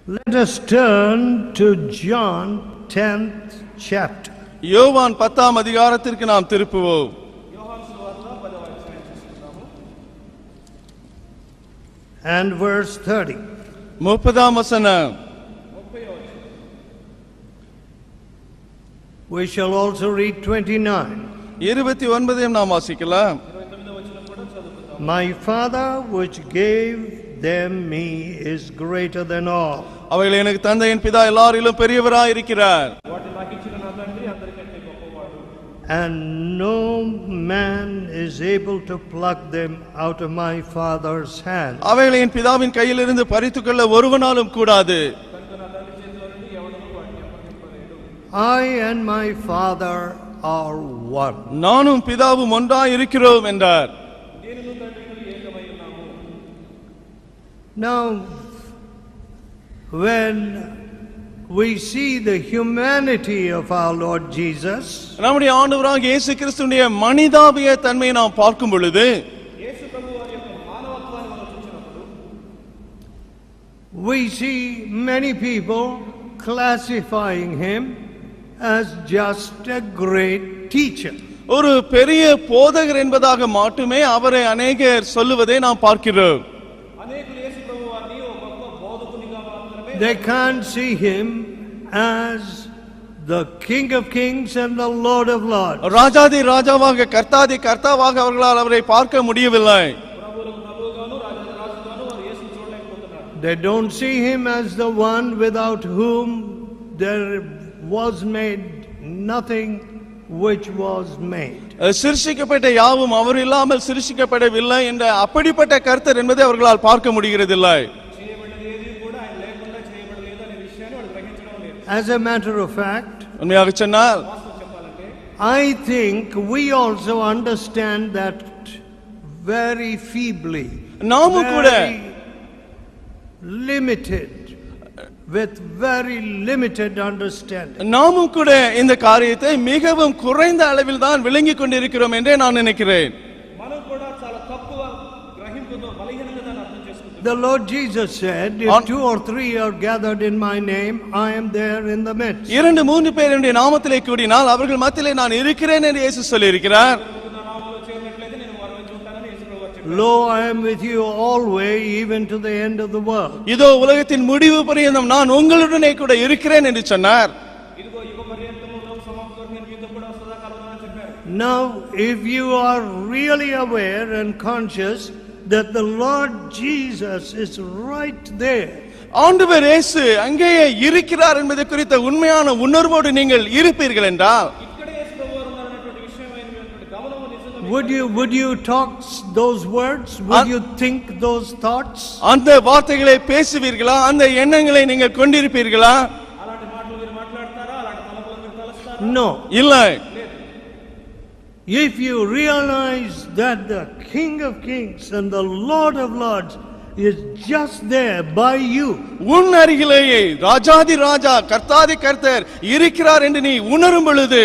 Let us turn to John 10th chapter. யோவான் 10ஆம் அதிகாரத்திற்கு நாம் திருப்புவோம். And verse 30. 30ஆம் வசனம். We shall also read 29. 29ஐயும் நாம் வாசிக்கலாம். My Father which gave them me is greater than all. அவைகளை எனக்கு தந்த என் பிதா எல்லாரிலும் பெரியவராய் இருக்கிறார். And no man is able to pluck them out of my Father's hand. அவைகளை என் பிதாவின் கையிலிருந்து பறித்துக்கொள்ள ஒருவனாலும் கூடாது. I and my Father are one. நானும் பிதாவும் ஒன்றாய் இருக்கிறோம் என்றார். Now, when we see the humanity of our Lord Jesus, நம்முடைய ஆண்டவராகிய இயேசு கிறிஸ்துவின் மனிதாபிய தன்மையை நாம் பார்க்கும் பொழுது we see many people classifying him as just a great teacher. ஒரு பெரிய போதகர் என்பதாக மட்டுமே அவரை அநேகர் சொல்லுவதை நாம் பார்க்கிறோம். They can't see him as the King of Kings and the Lord of Lords. ராஜாதி ராஜாவாக கர்த்தாதி கர்த்தாவாக அவர்களால் அவரை பார்க்க முடியவில்லை. They don't see him as the one without whom there was made nothing which was made. சிருஷ்டிக்கப்பட்ட யாவும் அவர் இல்லாமல் சிருஷ்டிக்கப்படவில்லை என்ற அப்படிப்பட்ட கர்த்தர் என்பதை அவர்களால் பார்க்க முடிகிறதில்லை. As a matter of fact, உண்மையாக சொன்னால் I think we also understand that very feebly, நாமும் கூட very limited, with very limited understanding. நாமும் கூட இந்த காரியத்தை மிகவும் குறைந்த அளவில் தான் விளங்கிக் கொண்டிருக்கிறோம் என்றே நான் நினைக்கிறேன். The Lord Jesus said, if 2 or 3 are gathered in my name, I am there in the midst. 2-3 பேர் என்னுடைய நாமத்திலே கூடினால் அவர்கள் மத்தியிலே நான் இருக்கிறேன் என்று இயேசு சொல்லியிருக்கிறார். Lo, I am with you always, even to the end of the world. இதோ உலகத்தின் முடிவு பரியந்தம் நான் உங்களுடனே கூட இருக்கிறேன் என்று சொன்னார். Now, if you are really aware and conscious that the Lord Jesus is right there, ஆண்டவர் இயேசு அங்கேயே இருக்கிறார் என்பது குறித்த உண்மையான உணர்வோடு நீங்கள் இருப்பீர்கள் என்றால் would you talk those words? Would you think those thoughts? அந்த வார்த்தைகளை பேசுவீர்களா? அந்த எண்ணங்களை நீங்கள் கொண்டிருப்பீர்களா? No. இல்லை. If you realize that the King of Kings and the Lord of Lords is just there by you, உன் அருகிலேயே ராஜாதி ராஜா கர்த்தாதி கர்த்தர் இருக்கிறார் என்று நீ உணரும் பொழுது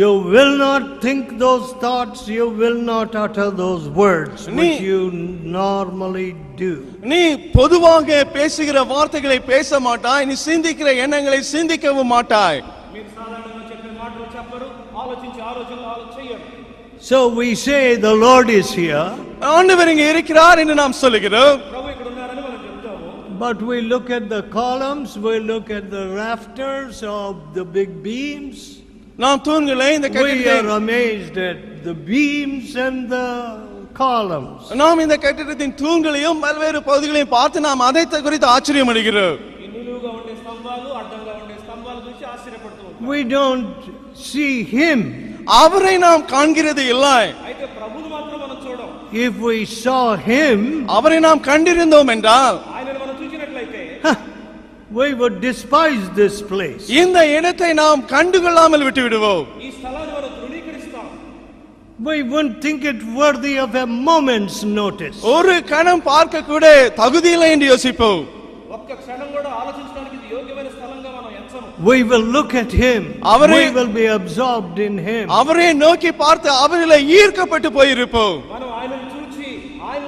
you will not think those thoughts, you will not utter those words which you normally do. நீ பொதுவாக பேசுகிற வார்த்தைகளை பேச மாட்டாய், நீ சிந்திக்கிற எண்ணங்களை சிந்திக்கவும் மாட்டாய். So we say the Lord is here, ஆண்டவர் இங்கே இருக்கிறார் என்று நாம் சொல்லுகிறோம். but we look at the columns, we look at the rafters of the big beams. நாம் தூண்களை இந்த We கட்டிடத்தை are amazed at the beams and the columns. நாம் இந்த கட்டிடத்தின் தூண்களையும் பல்வேறு பகுதிகளையும் பார்த்து நாம் அதை குறித்து ஆச்சரியம் அடைகிறோம். We don't see him. அவரை நாம் காண்கிறது இல்லை. If we saw him, அவரை நாம் கண்டிருந்தோம் என்றால் we would despise this place. இந்த இடத்தை நாம் கண்டுகொள்ளாமல் விட்டு விடுவோம். We wouldn't think it worthy of a moment's notice. ஒரு கணம் பார்க்க கூட தகுதி இல்லை என்று யோசிப்போம். We will look at him. We will be absorbed in him. அவரை நோக்கி பார்த்து அவரிலே ஈர்க்கப்பட்டு போயிருப்போம்.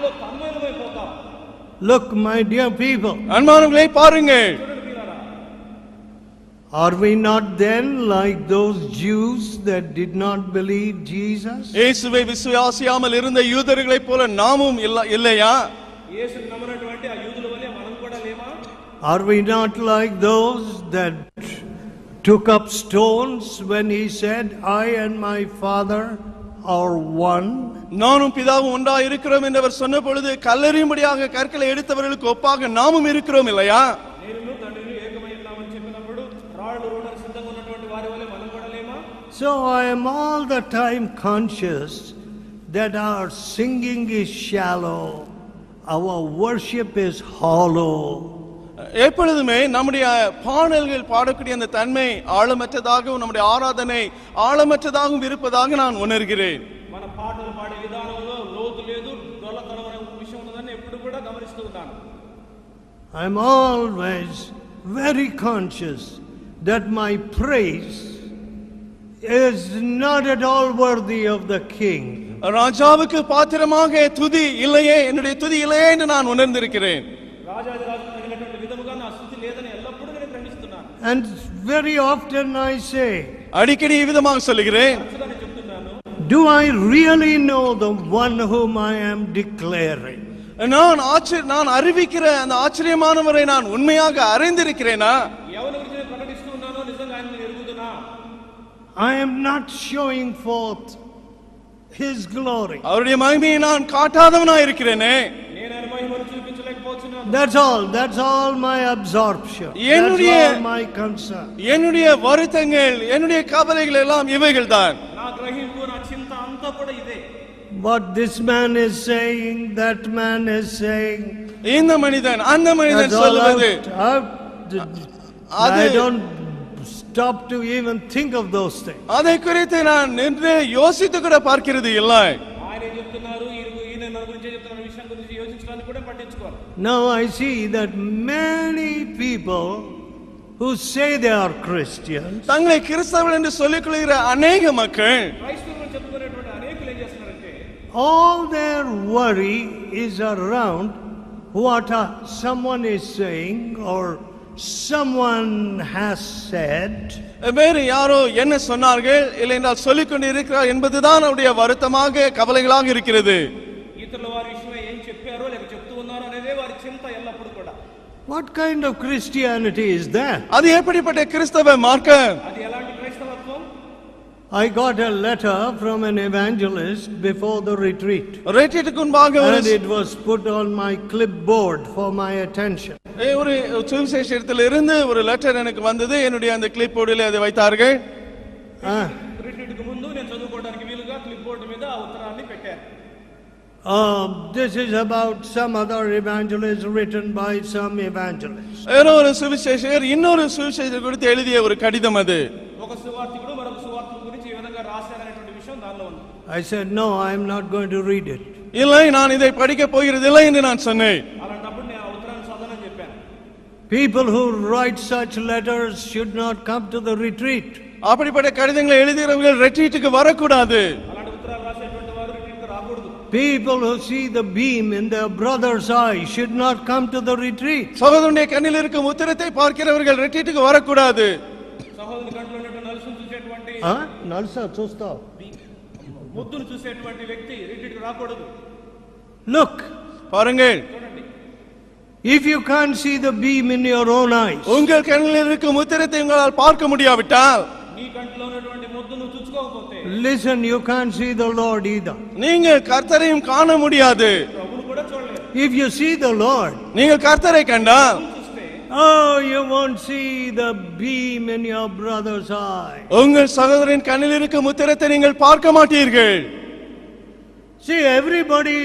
ఆయనలో తన్మయమైపోతాం. Look, my dear people, அன்பானவர்களே பாருங்கள், are we not then like those Jews that did not believe Jesus? இயேசுவை விசுவாசியாமல் இருந்த யூதர்களைப் போல நாமும் இல்லையா? యేసుని నమ్మనటువంటి ఆ యూదుల వలె మనం కూడా లేమా? Are we not like those that took up stones when he said, I and my Father are one? நானும் பிதாவும் ஒன்றா இருக்கிறோம் என்று அவர் சொன்ன பொழுது கல்லெறியும்படியாக கற்களை எடுத்தவர்களுக்கு ஒப்பாக நாமும் இருக்கிறோம் இல்லையா? నేను తండ్రిని ఏకమై ఉన్నామని చెప్పినప్పుడు రాళ్ళు రోడలు సిద్ధంగా ఉన్నటువంటి వారి వలె మనం కూడా లేమా? So I am all the time conscious that our singing is shallow, our worship is hollow. எப்பொழுதுமே நம்முடைய பாடல்கள் பாடக்கூடிய அந்த தன்மை ஆழமற்றதாகவும் நம்முடைய ஆராதனை ஆழமற்றதாகவும் இருப்பதாக நான் உணர்கிறேன். మన పాటలు పాడే విధానంలో లోతు లేదు, డొల్లతనం అనే విషయం ఉన్నదని ఎప్పుడు కూడా గమనిస్తూ ఉన్నాను. I am always very conscious that my praise is not at all worthy of the king. ராஜாவுக்கு பாத்திரமாக துதி இல்லையே, என்னுடைய துதி இல்லையே என்று நான் உணர்ந்திருக்கிறேன். రాజాదిరాజు తగినటువంటి విధముగా నా స్తుతి లేదని ఎల్లప్పుడూ నేను గ్రహిస్తున్నాను. And very often I say, அடிக்கடி விதமாக சொல்லுகிறேன், తరచుగానే చెప్తున్నాను, do I really know the one whom I am declaring? நான் அறிவிக்கிற அந்த ஆச்சரியமானவரை நான் உண்மையாக அறிந்திருக்கிறேனா? ఎవరి గురించి నేను ప్రకటిస్తూ ఉన్నానో నిజంగా ఆయన ఎరుగుదునా? I am not showing forth his glory. அவருடைய மகிமையை நான் காட்டாதவனா இருக்கிறேனே. నేను ఆయన మహిమను చూపించలేకపోతున్నాను. That's all my absorption. That's all my concern. என்னுடைய வருத்தங்கள், என்னுடைய கவலைகள் எல்லாம் இவைகள்தான். నా గ్రహింపు, నా చింత అంతా కూడా ఇదే. What this man is saying, that man is saying, இந்த மனிதன் அந்த மனிதன் that's all சொல்லுவது out. I don't stop to even think of those things. அதை குறித்து நான் நின்று யோசித்து கூட பார்க்கிறது இல்லை. ఆయన ఏం చెప్తున్నారు, ఈయన నా గురించి చెప్తున్న విషయం గురించి యోచించడానికి కూడా పట్టించుకోరు. Now I see that many people who say they are Christians, தங்களை கிறிஸ்தவர்கள் என்று சொல்லிக் கொள்கிற அநேக மக்கள் క్రైస్తవులు చెప్పుకునేటువంటి అనేకులు ఏం చేస్తున్నారంటే, all their worry is around what someone is saying or someone has said. வேறு யாரோ என்ன சொன்னார்கள் இல்லை என்றால் சொல்லிக் கொண்டு இருக்கிறார் என்பதுதான் அவருடைய வருத்தமாக கவலைகளாக இருக்கிறது. ఇతరుల వారి విషయమై ఏం చెప్పారో లేక చెప్తూ ఉన్నారో అనేదే వారి చింత ఎల్లప్పుడూ కూడా. What kind of Christianity is that? அது எப்படிப்பட்ட கிறிஸ்தவ மார்க்கம்? అది ఎలాంటి క్రైస్తవత్వం? I got a letter from an evangelist before the retreat, ரெட்ரீட்டுக்கு முன்பாக and it was put on my clipboard for my attention. ஒரு சுவிசேஷத்தில் இருந்து ஒரு லெட்டர் எனக்கு வந்தது. என்னுடைய அந்த கிளிப் போர்டில் அதை வைத்தார்கள். రిట్రీట్‌కు ముందు నేను చదువుకోవడానికి వీలుగా క్లిప్ బోర్డు మీద ఆ ఉత్తరాన్ని పెట్టాను. This is about some other evangelist written by some evangelist. வேற ஒரு சுவிசேஷகர் இன்னொரு சுவிசேஷகர் குறித்து எழுதிய ஒரு கடிதம் அது. ఒక సువార్తికుడు మరొక సువార్తికుడి గురించి ఈ విధంగా రాశారనేటువంటి విషయం దానిలో ఉంది. I said, no, I am not going to read it. இல்லை, நான் இதை படிக்க போகிறதில்லை என்று நான் சொன்னேன். అలాంటప్పుడు నేను ఆ ఉత్తరాన్ని చదవనని చెప్పాను. People who write such letters should not come to the retreat. அப்படிப்பட்ட கடிதங்களை எழுதுகிறவர்கள் ரெட்ரீட்டுக்கு வரக்கூடாது. అలాంటి ఉత్తరాలు రాసేటువంటి వారు రిట్రీట్‌కు రాకూడదు. People who see the beam in their brother's eye should not come to the retreat. சகோதரனுடைய கண்ணில் இருக்கும் உத்திரத்தை பார்க்கிறவர்கள் ரெட்ரீட்டுக்கு வரக்கூடாது. సహోదరుని కంట్లో ఉన్నటువంటి నలుసును చూసేటువంటి Nalsa చూస్తావు. ముద్దును చూసేటువంటి వ్యక్తి రిట్రీట్‌కు రాకూడదు. Look, பாருங்கள், చూడండి, if you can't see the beam in your own eyes, உங்கள் கண்ணில் இருக்கும் உத்திரத்தை உங்களால் பார்க்க முடியாவிட்டால், నీ కంట్లో ఉన్నటువంటి ముద్దును తుచ్చుకోకపోతే listen, you can't see the Lord either. நீங்கள் கர்த்தரையும் காண முடியாது. ప్రభువును కూడా చూడలేరు. If you see the Lord, நீங்கள் கர்த்தரை கண்டால், చూస్తే oh, you won't see the beam in your brother's eye. உங்கள் சகோதரன் கண்ணில் இருக்கும் உத்திரத்தை நீங்கள் பார்க்க மாட்டீர்கள். See, everybody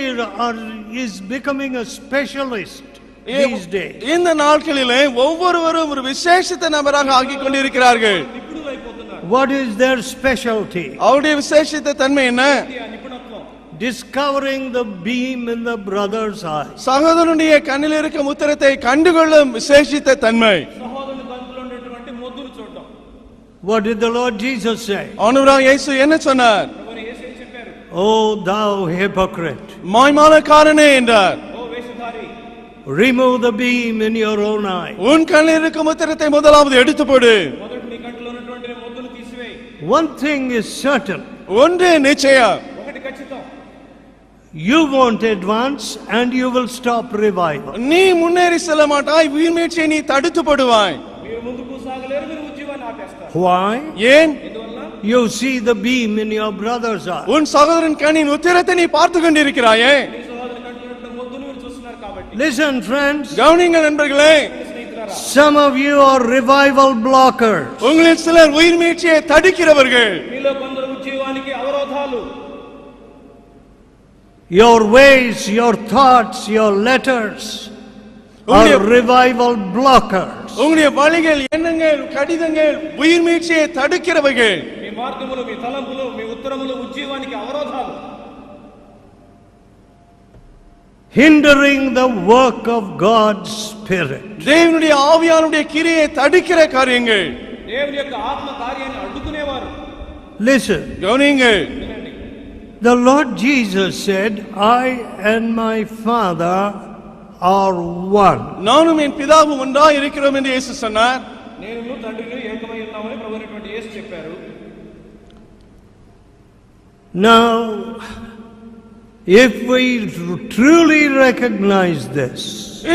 is becoming a specialist these days. இந்த நாட்களிலே ஒவ்வொருவரும் ஒரு விசேஷித்த நபராக ஆகிக் கொண்டிருக்கிறார்கள். నిపుణులైపోతున్నారు. What is their specialty? அவருடைய விசேஷித்த தன்மை என்ன? ఇది ఆ నిపుణత్వం. Discovering the beam in the brother's eye. சகோதரனுடைய கண்ணில் இருக்கும் உத்திரத்தை கண்டுகொள்ளும் விசேஷித்த தன்மை. సహోదరుని కంట్లో ఉన్నటువంటి ముద్దును చూడడం. What did the Lord Jesus say? ஆண்டவராகிய இயேசு என்ன சொன்னார்? ప్రభువుని యేసు ఏం చెప్పారు? O thou hypocrite, மாய்மாலக்காரனே என்றார். ఓ వేషధారి, remove the beam in your own eye. உன் கண்ணில் இருக்கும் முத்திரத்தை முதலாவது எடுத்து போடு. మొదట నీ కంటిలో ఉన్నటువంటి మొద్దును తీసివేయి. One thing is certain, ஒன்று நிச்சயம், ఒకటి ఖచ్చితం, you won't advance and you will stop revival. நீ முன்னேறி செல்ல மாட்டாய், வீழ்ச்சியை நீ தடுத்து போடுவாய். మీరు ముందుకు సాగలేరు, మీరు ఉద్యమాన్ని ఆపేస్తారు. Why? ஏன்? ఎందువల్ల? You see the beam in your brother's eye. உன் சகோதரன் கண்ணின் உத்திரத்தை நீ பார்த்து கொண்டிருக்கிறாயே. నీ సహోదరుని కంటిలో ఉన్నటువంటి మొద్దును మీరు చూస్తున్నారు కాబట్టి. Listen, friends, கவனிங்கள் நண்பர்களே, స్నేహితులారా, some of you are revival blockers. உங்களில் சிலர் உயிர்மீட்சியை தடுக்கிறவர்கள். మీలో కొందరు ఉద్యమానికి అవరోధాలు. Your ways, your thoughts, your letters are revival blockers. உங்களுடைய வழிகள், எண்ணங்கள், கடிதங்கள் உயிர்மீட்சியை தடுக்கிறவர்கள். మీ మార్గములు, మీ తలంపులు, మీ ఉత్తరములు ఉద్యమానికి అవరోధాలు. Hindering the work of God's Spirit. தேவனுடைய ஆவியானுடைய கிரியை தடுக்கிற காரியங்கள். దేవుని యొక్క ఆత్మ కార్యాన్ని అడ్డుకునేవారు. Listen, கவனிங்கள். వినండి. the Lord Jesus said, I and my Father are one. நானும் என் பிதாவும் ஒன்றாய் இருக்கிறோம் என்று இயேசு சொன்னார். నేను తండ్రిని ఏకమై ఉన్నామని ప్రభువైనటువంటి యేసు చెప్పారు. Now, if we truly recognize this,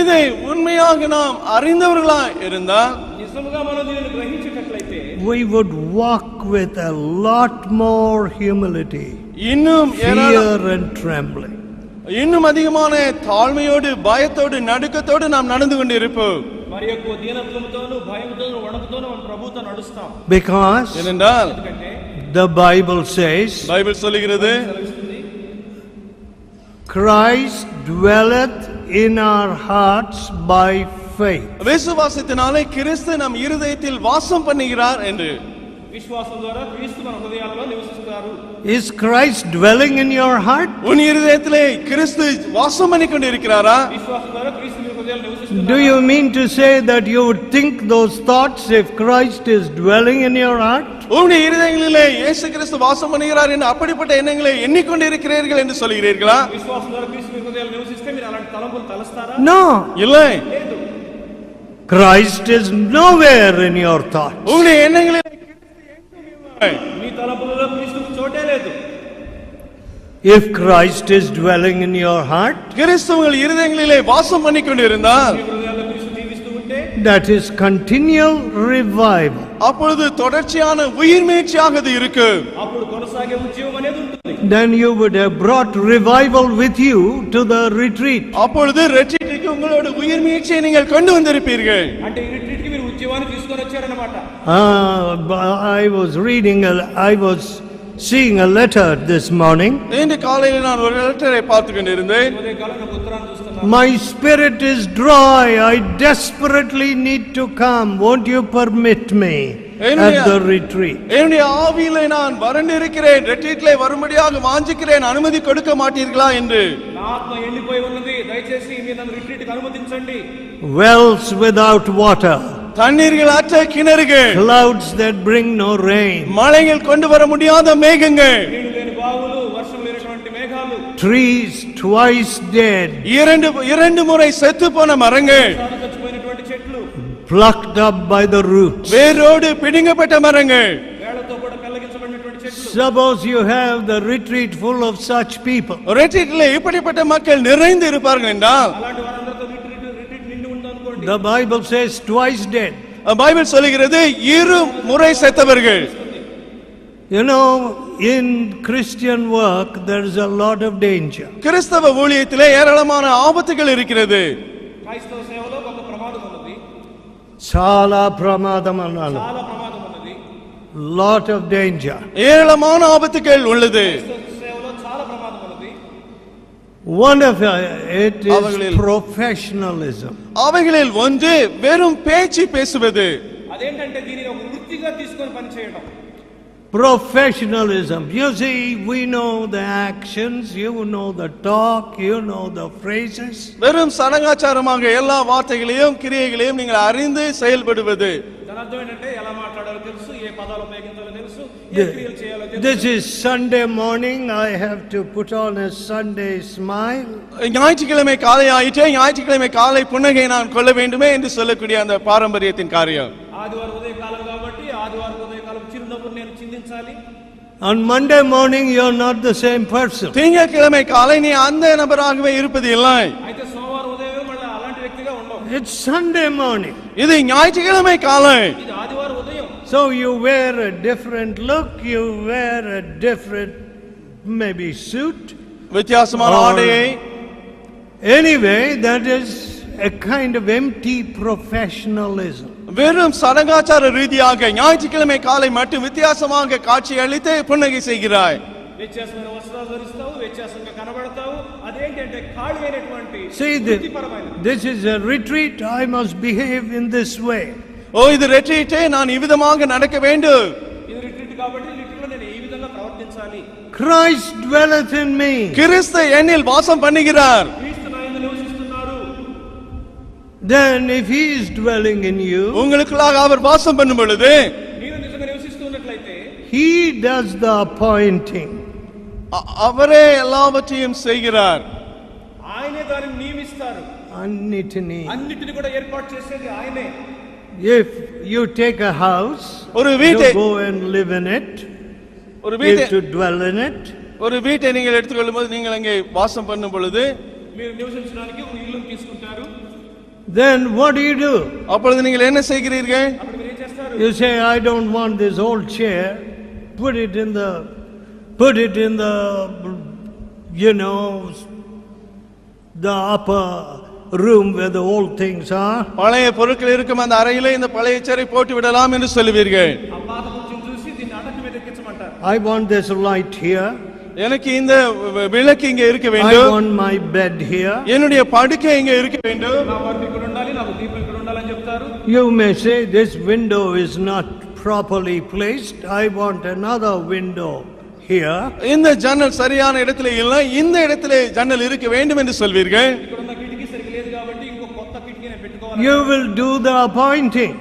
இதை உண்மையாக நாம் அறிந்தவர்களாய் இருந்தால் నిజముగా మనం దీనిని గ్రహించేటట్లయితే we would walk with a lot more humility, இன்னும் fear and trembling. இன்னும் அதிகமான தாழ்மையோடு, பயத்தோடு, நடுக்கத்தோடு நாம் நடந்து கொண்டிருப்போம். మరి ఎక్కువ దీనత్వంతోను, భయంతోను, వణుకుతోను మనం ప్రభువుతో నడుస్తాం. Because ஏனென்றால் ఎందుకంటే the Bible says, பைபிள் சொல்லுகிறது, Christ dwelleth in our hearts by faith. விசுவாசத்தினாலே கிறிஸ்து நம் இருதயத்தில் வாசம் பண்ணுகிறார் என்று. విశ్వాసం ద్వారా క్రీస్తు మన హృదయాలలో నివసిస్తారు. Is Christ dwelling in your heart? உன் இருதயத்திலே கிறிஸ்து வாசம் பண்ணி கொண்டிருக்கிறாரா? విశ్వాసం ద్వారా క్రీస్తు మీ హృదయాల్లో నివసిస్తున్నారు. Do you mean to say that you would think those thoughts if Christ is dwelling in your heart? உன்னுடைய இருதயங்களிலே இயேசு கிறிஸ்து வாசம் பண்ணுகிறார் என்று அப்படிப்பட்ட எண்ணங்களை எண்ணிக்கொண்டிருக்கிறீர்கள் என்று சொல்கிறீர்களா? విశ్వాసం ద్వారా క్రీస్తు మీ హృదయాల్లో నివసిస్తే మీరు అలాంటి తలంపులు తలస్తారా? No. இல்லை. లేదు. Christ is nowhere in your thoughts. உங்களுடைய எண்ணங்களிலே கிறிஸ்து எங்கும் இல்லை. మీ తలంపులలో క్రీస్తుకు చోటే లేదు. If Christ is dwelling in your heart, கிறிஸ்து உங்கள் இருதயங்களிலே வாசம் பண்ணி கொண்டிருந்தால் మీ హృదయాల్లో క్రీస్తు జీవిస్తూ ఉంటే that is continual revival. அப்பொழுது தொடர்ச்சியான உயிர்மீட்சியாக அது இருக்கு. అప్పుడు కొనసాగే ఉద్యమం అనేది ఉంటుంది. Then you would have brought revival with you to the retreat. அப்பொழுது ரெட்ரீட்டுக்கு உங்களோட உயிர்மீட்சியை நீங்கள் கொண்டு வந்திருப்பீர்கள். అంటే ఈ రిట్రీట్ కి మీరు ఉద్యమాన్ని తీసుకొని వచ్చారన్నమాట. I was seeing a letter this morning. இன்று காலையில் நான் ஒரு லெட்டரை பார்த்து கொண்டிருந்தேன். ఉదయ కాలం నాకు ఉత్తరాన్ని చూస్తున్నాను. My spirit is dry. I desperately need to come. Won't you permit me at the retreat? என்னுடைய ஆவியிலே நான் வறண்டு இருக்கிறேன், ரெட்ரீட்லே வரும்படியாக வாஞ்சிக்கிறேன், அனுமதி கொடுக்க மாட்டீர்களா என்று. నా ఆత్మ ఎండిపోయి ఉన్నది, దయచేసి మీరు నన్ను రిట్రీట్ కి అనుమతించండి. Wells without water, தண்ணீர்கள் அற்ற கிணறுகள், clouds that bring no rain, மழைகள் கொண்டு வர முடியாத மேகங்கள், నీళ్లు లేని బావులు, వర్షం లేనటువంటి మేఘాలు, trees twice dead, இரண்டு முறை செத்து போன மரங்கள், చచ్చిపోయినటువంటి చెట్లు, plucked up by the roots. வேரோடு பிடுங்கப்பட்ட மரங்கள். వేళ్లతో కూడా పెళ్లగించబడినటువంటి చెట్లు. Suppose you have the retreat full of such people. ரெட்ரீட்டிலே இப்படிப்பட்ட மக்கள் நிறைந்து இருப்பார்கள் என்றால் అలాంటి వారందరితో రిట్రీట్ నిండి ఉందనుకోండి. The Bible says twice dead. Bible சொல்லுகிறது இரு முறை செத்தவர்கள். You know, in Christian work there is a lot of danger. கிறிஸ்தவ ஊழியத்திலே ஏராளமான ஆபத்துகள் இருக்கிறது. క్రైస్తవ సేవలో ఒక ప్రమాదం ఉన్నది. Chala pramadam annalu. చాలా ప్రమాదం ఉన్నది. Lot of danger. ஏராளமான ஆபத்துகள் உள்ளது. క్రైస్తవ సేవలో చాలా ప్రమాదం ఉన్నది. One of it is அவைகளில் professionalism. அவைகளில் ஒன்று வெறும் பேச்சு பேசுவது. అదేంటంటే దీనిని ఒక వృత్తిగా తీసుకొని పని చేయడం. Professionalism. You see, we know the actions, you know the talk, you know the phrases. வெறும் சடங்காச்சாரமாக எல்லா வார்த்தைகளையும் கிரியைகளையும் நீங்கள் அறிந்து செயல்படுவது. దాని అర్థం ఏంటంటే ఎలా మాట్లాడాలో తెలుసు, ఏ పదాలు ఉపయోగించాలో తెలుసు, ఏ క్రియలు చేయాలో తెలుసు. This is Sunday morning. I have to put on a Sunday smile. ஞாயிற்றுக்கிழமை காலை ஆயிற்றே, ஞாயிற்றுக்கிழமை காலை புன்னகை நான் கொள்ள வேண்டுமே என்று சொல்லக்கூடிய அந்த பாரம்பரியத்தின் காரியம். ఆదివారం ఉదయకాలం కాబట్టి ఆదివారం ఉదయకాలం చిరునవ్వు నేను చిందించాలి. On Monday morning, you're not the same person. திங்கட்கிழமை காலை நீ அந்த நபராகவே இருப்பது இல்லை. అయితే సోమవారం ఉదయమే మళ్ళీ అలాంటి వ్యక్తిగా ఉండవు. It's Sunday morning. இது ஞாயிற்றுக்கிழமை காலை. ఇది ఆదివారం ఉదయం. So you wear a different look, you wear a different maybe suit. வித்தியாசமான ஆடையை. Anyway, that is a kind of empty professionalism. வெறும் சடங்காச்சார ரீதியாக ஞாயிற்றுக்கிழமை காலை மட்டும் வித்தியாசமாக காட்சி அளித்து புன்னகை செய்கிறாய். వ్యత్యాసమైన వస్త్రాలు ధరిస్తావు, వ్యత్యాసంగా కనబడతావు. అదేంటంటే ఖాళీ అయినటువంటి See, this is a retreat. I must behave in this way. ஓ, இது ரெட்ரீட்டே, நான் இவ்விதமாக நடக்க வேண்டும். ఇది రిట్రీట్ కాబట్టి రిట్రీట్లో నేను ఈ విధంగా ప్రవర్తించాలి. Christ dwelleth in me. கிறிஸ்து என்னில் வாசம் பண்ணுகிறார். క్రీస్తు నా యందు నివసిస్తున్నారు. Then if he is dwelling in you, உங்களுக்குள்ளாக அவர் வாசம் பண்ணும் பொழுது మీరు నిజంగా నివసిస్తున్నట్లయితే he does the appointing. அவரே எல்லாவற்றையும் செய்கிறார். ఆయనే దానిని నియమిస్తారు. అన్నిటిని కూడా ఏర్పాటు చేసేది ఆయనే. If you take a house, ஒரு you வீட்டை go and live in it. ஒரு வீட்டை to dwell in it. ஒரு வீட்டை நீங்கள் எடுத்துக்கொள்ளும்போது நீங்கள் அங்கே வாசம் பண்ணும் பொழுது మీరు నివసించడానికి ఒక ఇల్లు తీసుకుంటారు. Then what do? அப்பொழுது நீங்கள் என்ன செய்கிறீர்கள்? అప్పుడు మీరు ఏం చేస్తారు? You say, I don't want this old chair. Put it in the the upper room where the old things are. பழைய பொருட்கள் இருக்கும் அந்த அறையிலே இந்த பழைய சேரை போட்டு விடலாம் என்று சொல்லுவீர்கள். ఆ పాత కుర్చీని చూసి దీన్ని అటక మీద ఎక్కించమంటారు. I want this light here. எனக்கு இந்த விளக்கு இங்கே இருக்க I வேண்டும். want my bed here. என்னுடைய படுக்கை இங்கே இருக்க வேண்டும். నా పరుపు ఇక్కడ ఉండాలి, నాకు దీపం ఇక్కడ ఉండాలని చెప్తారు. You may say this window is not properly placed. I want another window here. இந்த ஜன்னல் சரியான இடத்திலே இல்லை, இந்த இடத்திலே ஜன்னல் இருக்க வேண்டும் என்று சொல்வீர்கள். ఇక్కడ ఉన్న కిటికీ సరిగ్గా లేదు కాబట్టి ఇంకో కొత్త కిటికీ నేను పెట్టుకోవాలి. You will do the appointing.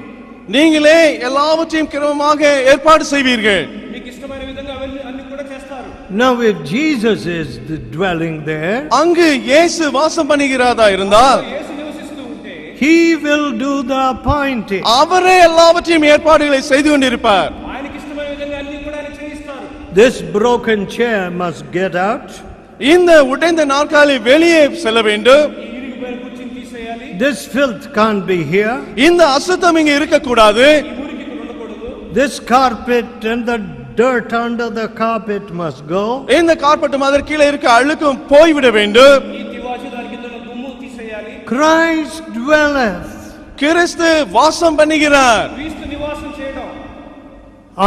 நீங்களே எல்லாவற்றையும் கிரமமாக ஏற்பாடு செய்வீர்கள். మీకు ఇష్టమైన విధంగా అన్ని కూడా చేస్తారు. Now if Jesus is dwelling there, அங்கு இயேசு வாசம் பண்ணுகிறதா இருந்தால் యేసు నివసిస్తూ ఉంటే he will do the appointing. அவரே எல்லாவற்றையும் ஏற்பாடுகளை செய்து கொண்டிருப்பார். ఆయనకి ఇష్టమైన విధంగా అన్ని కూడా ఆయన చేయిస్తారు. This broken chair must get out. இந்த உடைந்த நாற்காலி வெளியே செல்ல வேண்டும். ఈ ఇరిగిపోయిన కుర్చీని తీసేయాలి. This filth can't be here. இந்த அசுத்தம் இங்க இருக்க கூடாது. ఈ మురికి ఇక్కడ ఉండకూడదు. This carpet and the dirt under the carpet must go. இந்த கார்பெட் மாதிரி கீழே இருக்க அழுக்கும் போய்விட வேண்டும். ఈ తివాచి దాని కింద ఉన్న దుమ్ము తీసేయాలి. Christ dwelleth. கிறிஸ்து வாசம் பண்ணுகிறார். క్రీస్తు నివాసం చేయడం.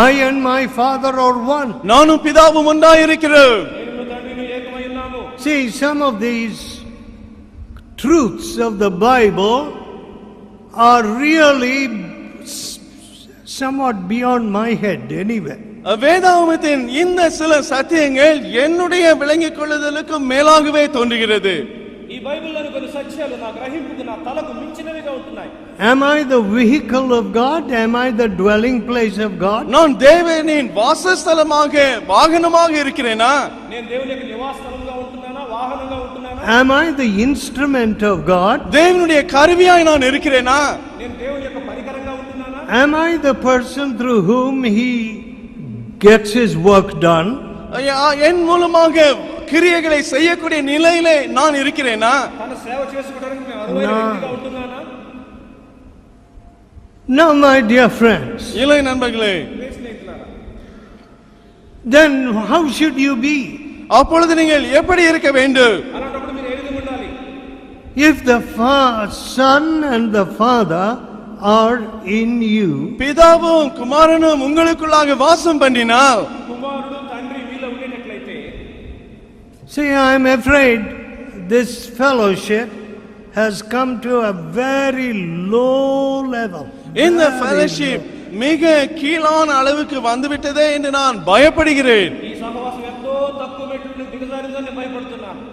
I and my Father are one. நானும் பிதாவும் ஒன்றாய் இருக்கிறோம். నేను తండ్రిని ఏకమై ఉన్నాము. See, some of these truths of the Bible are really somewhat beyond my head anyway. வேதாகமத்தின் இந்த சில சத்தியங்கள் என்னுடைய விளங்கிக் கொள்ளுதலுக்கு மேலாகவே தோன்றுகிறது. ఈ బైబిల్లోని కొన్ని సత్యాలు నా గ్రహింపుకు నా తలకు మించినవిగా ఉంటున్నాయి. Am I the vehicle of God? Am I the dwelling place of God? நான் தேவனின் வாசஸ்தலமாக வாகனமாக இருக்கிறேனா? నేను దేవుని యొక్క నివాస స్థలంగా ఉంటున్నానా, వాహనంగా ఉంటున్నానా? Am I the instrument of God? தேவனுடைய கருவியாய் நான் இருக்கிறேனா? నేను దేవుని యొక్క పరికరంగా ఉంటున్నానా? Am I the person through whom he gets his work done? என் மூலமாக கிரியைகளை செய்யக்கூடிய நிலையிலே நான் இருக்கிறேனா? తన సేవ చేసుకోవడానికి నేను అర్హుడైన వ్యక్తిగా ఉంటున్నానా? No, my dear friends. இல்லை நண்பர்களே. Then how should you be? அப்பொழுது நீங்கள் எப்படி இருக்க வேண்டும்? అలాంటప్పుడు మీరు ఏ విధంగా ఉండాలి? If the Son and the Father are in you, பிதாவும் குமாரனும் உங்களுக்குள்ளாக வாசம் பண்ணினால், కుమారుడు తండ్రి వీళ్ళ ఉండేటట్లయితే, see, I am afraid this fellowship has come to a very low level. இந்த fellowship மிக கீழான அளவுக்கு வந்துவிட்டதே என்று நான் பயப்படுகிறேன். ఈ సహవాసం ఎంతో తక్కువ మెట్టుకు దిగజారిందని భయపడుతున్నాను.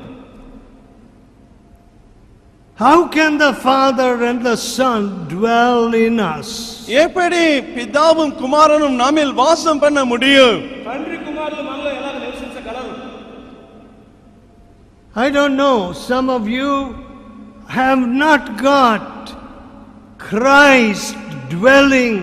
How can the Father and the Son dwell in us? எப்படி பிதாவும் குமாரனும் நம்மில் வாசம் பண்ண முடியும்? తండ్రి కుమారులు మనలో ఎలా నివసించగలరు? I don't know, some of you have not got Christ dwelling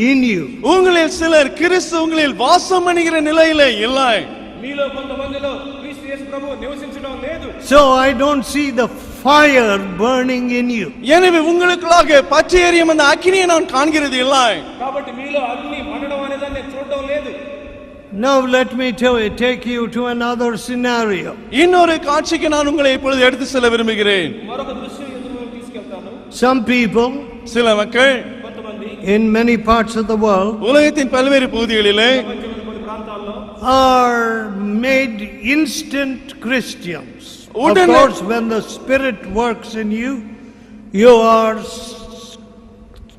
in you. உங்களில் சிலர் கிறிஸ்து உங்களில் வாசம் பண்ணுகிற நிலையிலே இல்லை. మీలో కొంతమందిలో క్రీస్తు యేసు ప్రభువు నివసించడం లేదు. So I don't see the fire burning in you. எனவே உங்களுக்குள்ளாக பற்றி எரியும் அந்த அக்கினியை நான் காண்கிறது இல்லை. కాబట్టి మీలో అగ్ని మండడం అనేదాన్ని నేను చూడడం లేదు. Now let me take you to another scenario. இன்னொரு காட்சிக்கு நான் உங்களை இப்பொழுது எடுத்து செல்ல விரும்புகிறேன். మరొక దృశ్యం ఎదురుగా తీసుకెళ్తాను. Some people சில மக்கள் కొంతమంది in many parts of the world உலகத்தின் பல்வேறு பகுதிகளிலே ప్రపంచంలోని కొన్ని ప్రాంతాల్లో are made instant Christians. Of Udane- course, when the Spirit works in you, you are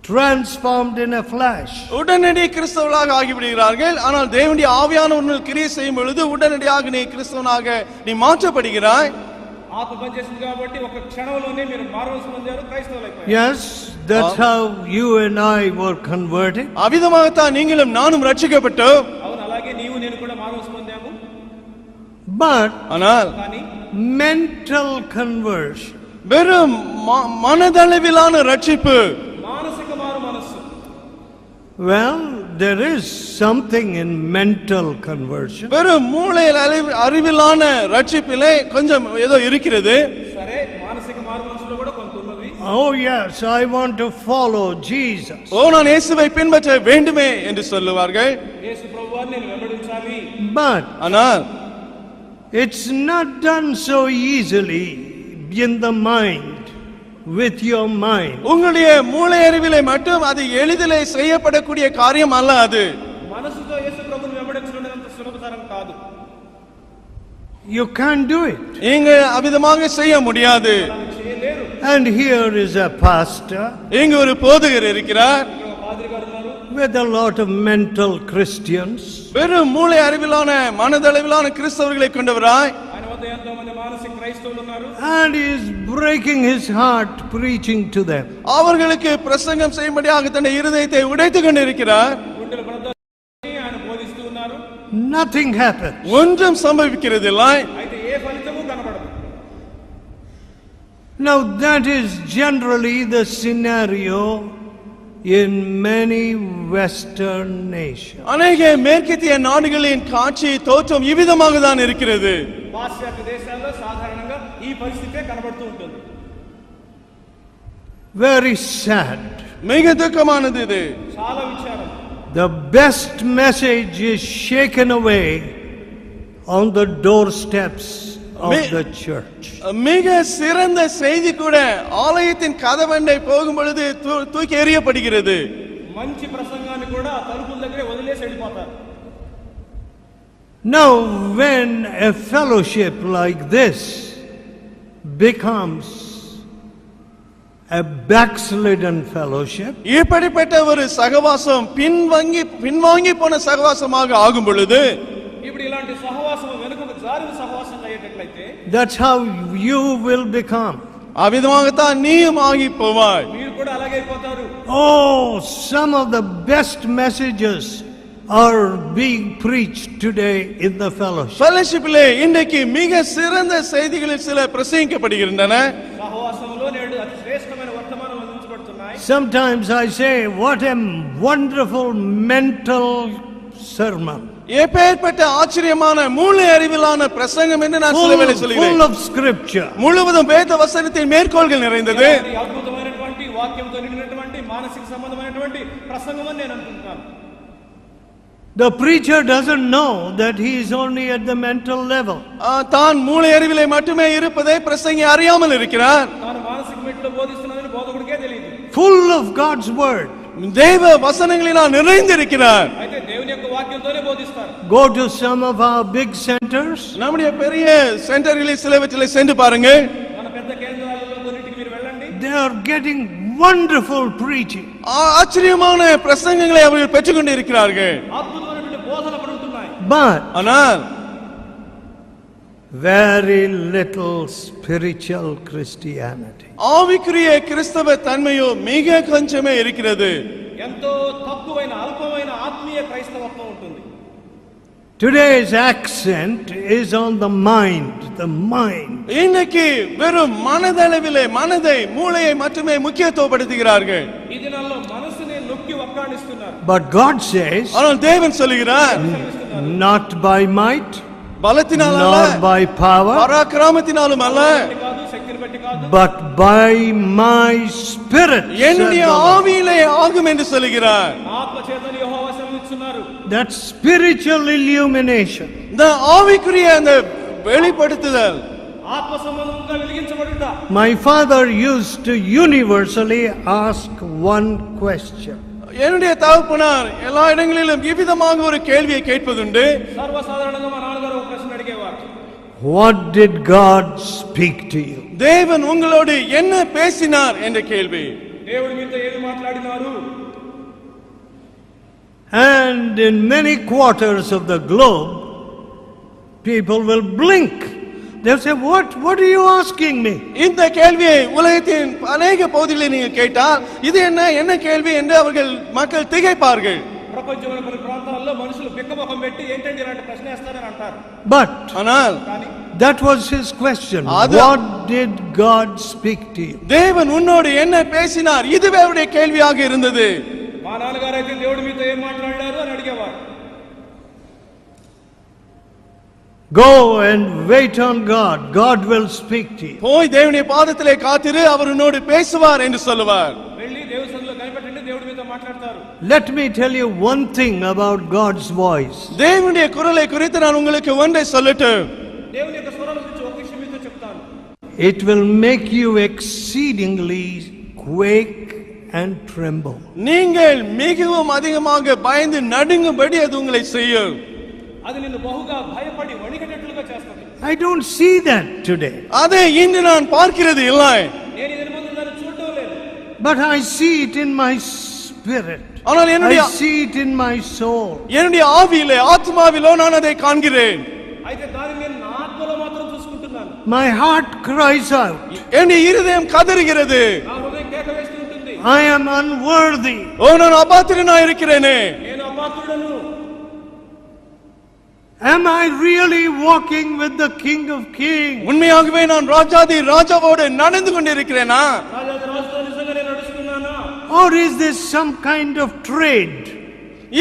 transformed in a flash. உடனடி கிறிஸ்தவர்களாக ஆகிவிடுகிறார்கள். ஆனால் தேவனுடைய ஆவியானவர் கிரியை செய்யும் பொழுது உடனடியாக நீ கிறிஸ்தவனாக நீ மாற்றப்படுகிறாய். ఆత్మ పనిచేసింది కాబట్టి ఒక క్షణంలోనే మీరు మారవలసి పొందారు, క్రైస్తవులైపోయారు. Yes, that's how you and I were converted. அவ்விதமாகத்தான் நீங்களும் நானும் ரட்சிக்கப்பட்டோம். అవును, అలాగే నీవు నేను కూడా మారవలసి పొందాము. But ஆனால் కానీ mental conversion, வெறும் மனதளவிலான ரட்சிப்பு, మానసిక మారు మనస్సు, well, there is something in mental conversion. வெறும் மூளையில் அறிவிலான ரட்சிப்பிலே கொஞ்சம் ஏதோ இருக்கிறது. సరే, మానసిక మారు మనసులో కూడా కొంత ఉన్నది. Oh yes, I want to follow Jesus. ஓ நான் இயேசுவை பின்பற்ற வேண்டுமே என்று சொல்லுவார்கள். యేసు ప్రభువాన్ని నేను వెంబడించాలి. But ஆனால் it's not done so easily in the mind, with your mind. உங்களுடைய மூளை அறிவிலே மட்டும் அது எளிதிலே செய்யப்படக்கூடிய காரியம் அல்ல. அது మనసుతో యేసు ప్రభువుని వెంబడించడం అంత సులభతరం కాదు. You can't do it. நீங்க அவ்விதமாக செய்ய முடியாது. చేయలేరు. And here is a pastor இங்கு ஒரு போதகர் இருக்கிறார், ఇక్కడ ఒక పాద్రి గారు ఉన్నారు, with a lot of mental Christians. வெறும் மூளை அறிவிலான மனதளவிலான கிறிஸ்தவர்களை கொண்டவராய் ఆయన వద్ద ఎంతో మంది మానసిక క్రైస్తవులు ఉన్నారు. And he is breaking his heart preaching to them. அவர்களுக்கு பிரசங்கம் செய்யும்படியாக தன்னுடைய இருதயத்தை உடைத்துக் கொண்டிருக்கிறார். గుండెల బ్రదర్ని ఆయన బోధిస్తూ ఉన్నారు. Nothing happens. ஒன்றும் சம்பவிக்கிறதில்லை. అయితే ఏ ఫలితము కనబడదు. Now that is generally the scenario in many Western nations. அநேக மேற்கத்திய நாடுகளின் காட்சி தோற்றம் இவ்விதமாக தான் இருக்கிறது. పాశ్చాత్య దేశాల్లో సాధారణంగా ఈ పరిస్థితే కనబడుతూ ఉంటుంది. Very sad. மிக துக்கமானது இது. చాలా విచారం. The best message is shaken away on the doorsteps of the church. மிக சிறந்த செய்தி கூட ஆலயத்தின் கதவண்டை போகும் பொழுது தூக்கி எறியப்படுகிறது. మంచి ప్రసంగాన్ని కూడా ఆ తలుపుల దగ్గరే వదిలేసి వెళ్ళిపోతారు. Now when a fellowship like this becomes a backslidden fellowship, இப்படிப்பட்ட ஒரு சகவாசம் பின்வாங்கி போன சகவாசமாக ஆகும் பொழுது, ఇప్పుడు ఇలాంటి సహవాసం వెనుకకు జారిన సహవాసంగా అయ్యేటట్లయితే that's how you will become. அவ்விதமாகத்தான் நீயும் ஆகி போவாய். మీరు కూడా అలాగే అయిపోతారు. Oh, some of the best messages are being preached today in the fellowship. ஃபெலோஷிப்பிலே இன்றைக்கு மிக சிறந்த செய்திகளில் சில பிரசங்கிக்கப்படுகின்றன. సహవాసంలో నేడు అతి శ్రేష్టమైన వర్తమానం అందించబడుతున్నాయి. Sometimes I say, what a wonderful mental sermon. எப்பேற்பட்ட ஆச்சரியமான மூளை அறிவிலான பிரசங்கம் என்று நான் சில வேளை Full சொல்கிறேன். of scripture. முழுவதும் வேத வசனத்தின் மேற்கோள்கள் நிறைந்தது. ఈ అద్భుతమైనటువంటి వాక్యంతో నిండినటువంటి మానసిక సంబంధమైనటువంటి ప్రసంగం అని నేను అనుకుంటున్నాను. The preacher doesn't know that he is only at the mental level. தான் மூளை அறிவிலே மட்டுமே இருப்பதை பிரசங்கி அறியாமல் இருக்கிறார். తాను మానసిక మెట్లో బోధిస్తున్నానని బోధకుడికే తెలియదు. Full of God's word. தேவ வசனங்களினால் நிறைந்திருக்கிறார். అయితే దేవుని యొక్క వాక్యంతోనే బోధిస్తారు. Go to some of our big centers. நம்முடைய பெரிய சென்டர்களில் சிலவற்றிலே சென்று பாருங்க. మన పెద్ద కేంద్రాలలో కొన్నిటికి మీరు వెళ్ళండి. They are getting wonderful preaching. ஆச்சரியமான பிரசங்கங்களை அவர்கள் பெற்றுக்கொண்டு இருக்கிறார்கள். అద్భుతమైనటువంటి బోధన పడుతున్నాయి. But ஆனால் very little spiritual Christianity. ஆவிக்குரிய கிறிஸ்தவ தன்மையோ மிக கொஞ்சமே இருக்கிறது. ఎంతో తక్కువైన అల్పమైన ఆత్మీయ క్రైస్తవత్వం ఉంటుంది. Today's accent is on the mind, the mind. இன்னைக்கு வெறும் மனதளவிலே மனதை மூளையை மட்டுமே முக்கியத்துவப்படுத்துகிறார்கள். ఈ దినాల్లో మనసునే నొక్కి వక్కాణిస్తున్నారు. But God says, ஆனால் தேவன் சொல்லுகிறார், not by might, பலத்தினால் அல்ல, not by power, பராக்கிரமத்தினாலும் அல்ல, కాదు శక్తిని బట్టి కాదు, but by my spirit. என்னுடைய ஆவியிலே ஆகும் என்று சொல்லுகிறார். ఆత్మ చేతని యెహోవా సెలవిస్తున్నారు. That spiritual illumination. இந்த ஆவிக்குரிய அந்த வெளிப்படுத்துதல், ఆత్మ సంబంధంగా వెలిగించబడుట. My father used to universally ask one question. என்னுடைய தகப்பனார் எல்லா இடங்களிலும் இவ்விதமாக ஒரு கேள்வியை கேட்பதுண்டு. సర్వసాధారణంగా మా నాన్నగారు ఒక ప్రశ్న అడిగేవారు. What did God speak to you? தேவன் உங்களோடு என்ன பேசினார் என்ற கேள்வி. దేవుడు మీతో ఏమి మాట్లాడినారు? And in many quarters of the globe, people will blink. They'll say, what are you asking me? இந்த கேள்வியை உலகத்தின் அநேக பகுதிகளில் நீங்கள் கேட்டால் இது என்ன கேள்வி என்று அவர்கள் மக்கள் திகைப்பார்கள். ప్రపంచంలోని కొన్ని ప్రాంతాల్లో మనుషులు బిక్కమొఖం పెట్టి ఏంటంటే ఇలాంటి ప్రశ్న వేస్తారని అంటారు. But ஆனால் that was his question. What did God speak to you? தேவன் உன்னோடு என்ன பேசினார்? இதுவே அவருடைய கேள்வியாக இருந்தது. మా నాన్నగారు అయితే దేవుడు మీతో ఏం మాట్లాడారు అని అడిగేవారు. Go and wait on God. God will speak to you. போய் தேவனுடைய பாதத்திலே காத்திரு, அவர் உன்னோடு பேசுவார் என்று சொல்லுவார். వెళ్ళి దేవుని సన్నిధిలో కనిపెట్టండి, దేవుడు మీతో మాట్లాడతారు. Let me tell you one thing about God's voice. தேவனுடைய குரலை குறித்து நான் உங்களுக்கு ஒன்றை சொல்லட்டும். దేవుని యొక్క స్వరాల గురించి ఒక విషయం మీతో చెప్తాను. It will make you exceedingly quake and tremble. நீங்கள் மிகவும் அதிகமாக பயந்து நடுங்கும்படி அது உங்களை செய்யும். అది నిన్ను బహుగా భయపడి వణికేటట్లుగా చేస్తుంది. I don't see that today. அதை இன்று நான் பார்க்கிறது இல்லை. నేను దీని ముందు దాన్ని చూడడం లేదు. But I see it in my spirit. ஆனால் I see it in my soul. என்னுடைய ஆவியிலே ஆத்மாவிலோ நான் அதை காண்கிறேன். అయితే దాన్ని నేను నా ఆత్మలో మాత్రం చూసుకుంటున్నాను. My heart cries out. என்னுடைய இருதயம் கதறுகிறது. నా హృదయం కేక వేస్తూ ఉంటుంది. I am unworthy. ஓ, நான் அபாத்திரனா இருக்கிறேனே. నేను అపాత్రుడను. Am I really walking with the King of Kings? உண்மையாகவே நான் ராஜாதி ராஜாவோடு நடந்து கொண்டிருக்கிறேனா? రాజాది రాజుతో నిజంగా నేను నడుస్తున్నానా? Or is this some kind of trade?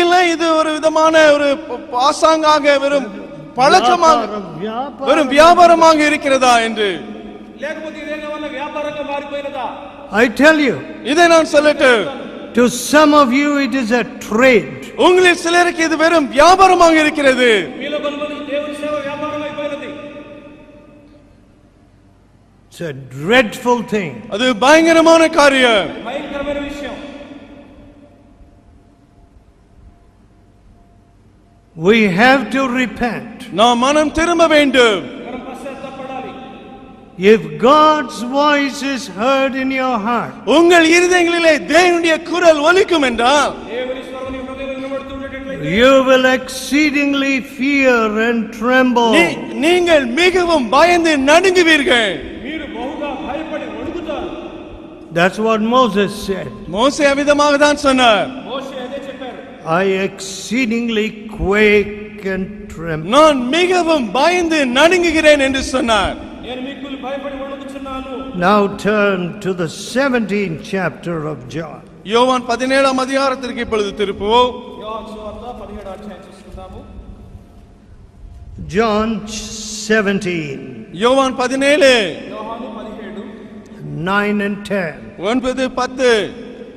இல்லை, இது ஒரு விதமான ஒரு பாசாங்காக வெறும் பழக்கமாக வெறும் வியாபாரமாக இருக்கிறதா என்று. లేకపోతే ఇదేనా వల్ల వ్యాపారంగా మారిపోయినదా? I tell you, இதை நான் சொல்லட்டும், to some of you it is a trade. உங்களில் சிலருக்கு இது வெறும் வியாபாரமாக இருக்கிறது. మీలో కొంతమందికి దేవుని సేవ వ్యాపారం అయిపోయినది. It's a dreadful thing. அது பயங்கரமான காரியம். భయంకరమైన విషయం. We have to repent. நாம் மனம் திரும்ப வேண்டும். మనం పశ్చాత్తాపడాలి. If God's voice is heard in your heart, உங்கள் இருதயங்களிலே தேவனுடைய குரல் ஒலிக்கும் என்றால் దేవుని స్వరం నీ హృదయంలో వినబడుతున్నట్లయితే you will exceedingly fear and tremble. நீங்கள் மிகவும் பயந்து நடுங்குவீர்கள். మీరు బహుగా భయపడి వణుకుతారు. That's what Moses said. மோசே அவிதமாக தான் சொன்னார். మోషే అదే చెప్పారు. I exceedingly quake and tremble. நான் மிகவும் பயந்து நடுங்குகிறேன் என்று சொன்னார். నేను మీకు భయపడి వణుకుచున్నాను. Now turn to the 17th chapter of John. யோவான் 17ஆம் அதிகாரத்திற்கு இப்பொழுது திருப்புவோம். యోహాను సువార్త 17వ అధ్యాయం చూసుకుందాము. John 17, யோவான் 17 యోహాను 17 9 and 10. 9, 10.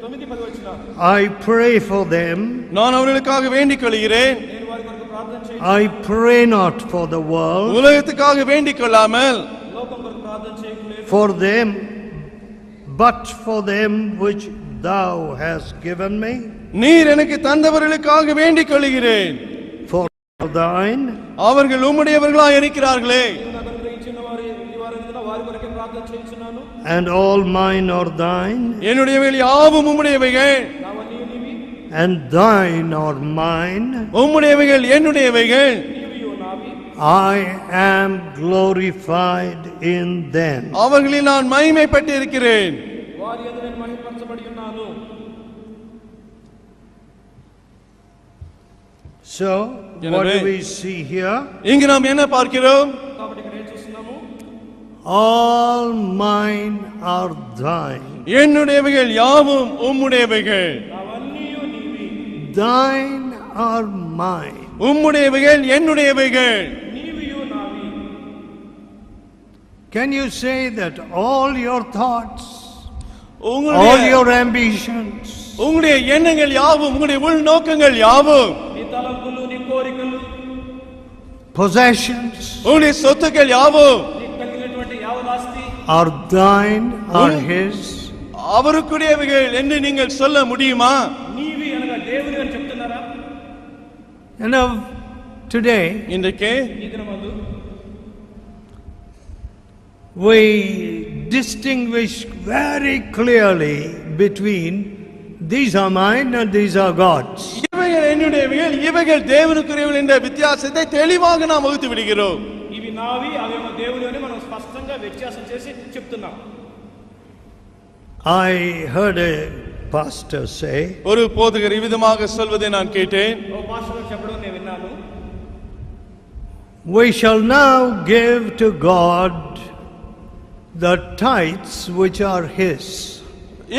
9, 10 వచనాలు. I pray for them. நான் அவர்களுக்காக வேண்டிக் கொள்கிறேன். నేను వారి కొరకు ప్రార్థన చేయి. I pray not for the world, உலகத்துக்காக வேண்டிக் கொள்ளாமல் లోకం కొరకు ప్రార్థన చేయలేదు. for them, but for them which thou hast given me. நீர் எனக்கு தந்தவர்களுக்காக வேண்டிக் கொள்கிறேன். For thine, அவர்கள் உம்முடையவர்களாய் இருக்கிறார்களே. నీవు నాకు అనుగ్రహించిన వారి వారి కొరకే ప్రార్థన చేయించున్నాను. and all mine are thine, என்னுடையவைகள் யாவும் உம்முடையவைகள், నావన్నీ నీవి, and thine are mine. உம்முடையவைகள் என்னுடையவைகள், నీవియు నావి. I am glorified in them. அவர்களில் நான் மகிமைப்பட்டு இருக்கிறேன். వారి యందు నేను మహిమపరచబడి ఉన్నాను. So, what do we see here? இங்கு நாம் என்ன பார்க்கிறோம்? కాబట్టి ఇక్కడ ఏం చూస్తున్నాము? All mine are thine. என்னுடையவைகள் யாவும் உம்முடையவைகள். అవన్నీయు నీవి. Thine are mine. உம்முடையவைகள் என்னுடையவைகள். నీవియు నావి. Can you say that all your thoughts, all உங்களுடைய your ambitions, உங்களுடைய எண்ணங்கள் யாவும், உங்களுடைய உள் நோக்கங்கள் யாவும், నీ తలంపులు, నీ కోరికలు, possessions உங்களுடைய சொத்துக்கள் யாவும் నీకు కలిగినటువంటి యావదాస్తి are thine, are his? அவருக்குடையவைகள் என்று நீங்கள் சொல்ல முடியுமா? నీవి అనగా దేవుని అని చెప్తున్నారా? You know, today இன்றைக்கு ఈ దినమందు we distinguish very clearly between these are mine and these are God's. இவைகள் என்னுடையவைகள், இவைகள் தேவனுக்குரியவைகள் என்ற வித்தியாசத்தை தெளிவாக நாம் வகுத்து விடுகிறோம். ఇవి నావి అవేమో దేవుని అని మనం స్పష్టంగా వ్యత్యాసం చేసి చెప్తున్నాం. I heard a pastor say, ஒரு போதகர் இவ்விதமாக சொல்வதை நான் கேட்டேன். ఓ పాస్టర్ చెప్పడం నేను విన్నాను. we shall now give to God the tithes which are his.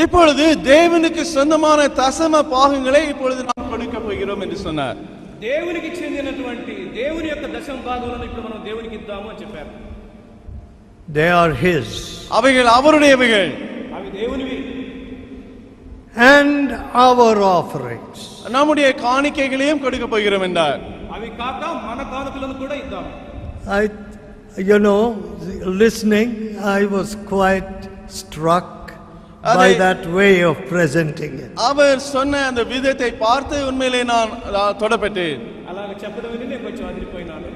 இப்பொழுது தேவனுக்கு சொந்தமான தசம பாகங்களை இப்பொழுது நாம் கொடுக்க போகிறோம் என்று சொன்னார். దేవునికి చెందినటువంటి దేవుని యొక్క దశమ భాగములను ఇప్పుడు మనం దేవునికి ఇద్దాము అని చెప్పారు. They are his. அவைகள் அவருடையவைகள். అవి దేవునివి. And our offerings. நம்முடைய காணிக்கைகளையும் கொடுக்க போகிறோம் என்றார். అవి కాక మన కానుకలను కూడా ఇద్దాము. You know, listening, I was quite struck by that way of presenting it. அவர் சொன்ன அந்த விதத்தை பார்த்து உண்மையிலே நான் தொடப்பட்டேன். అలాగ చెప్పడం విని నేను కొంచెం అదిరిపోయినాను.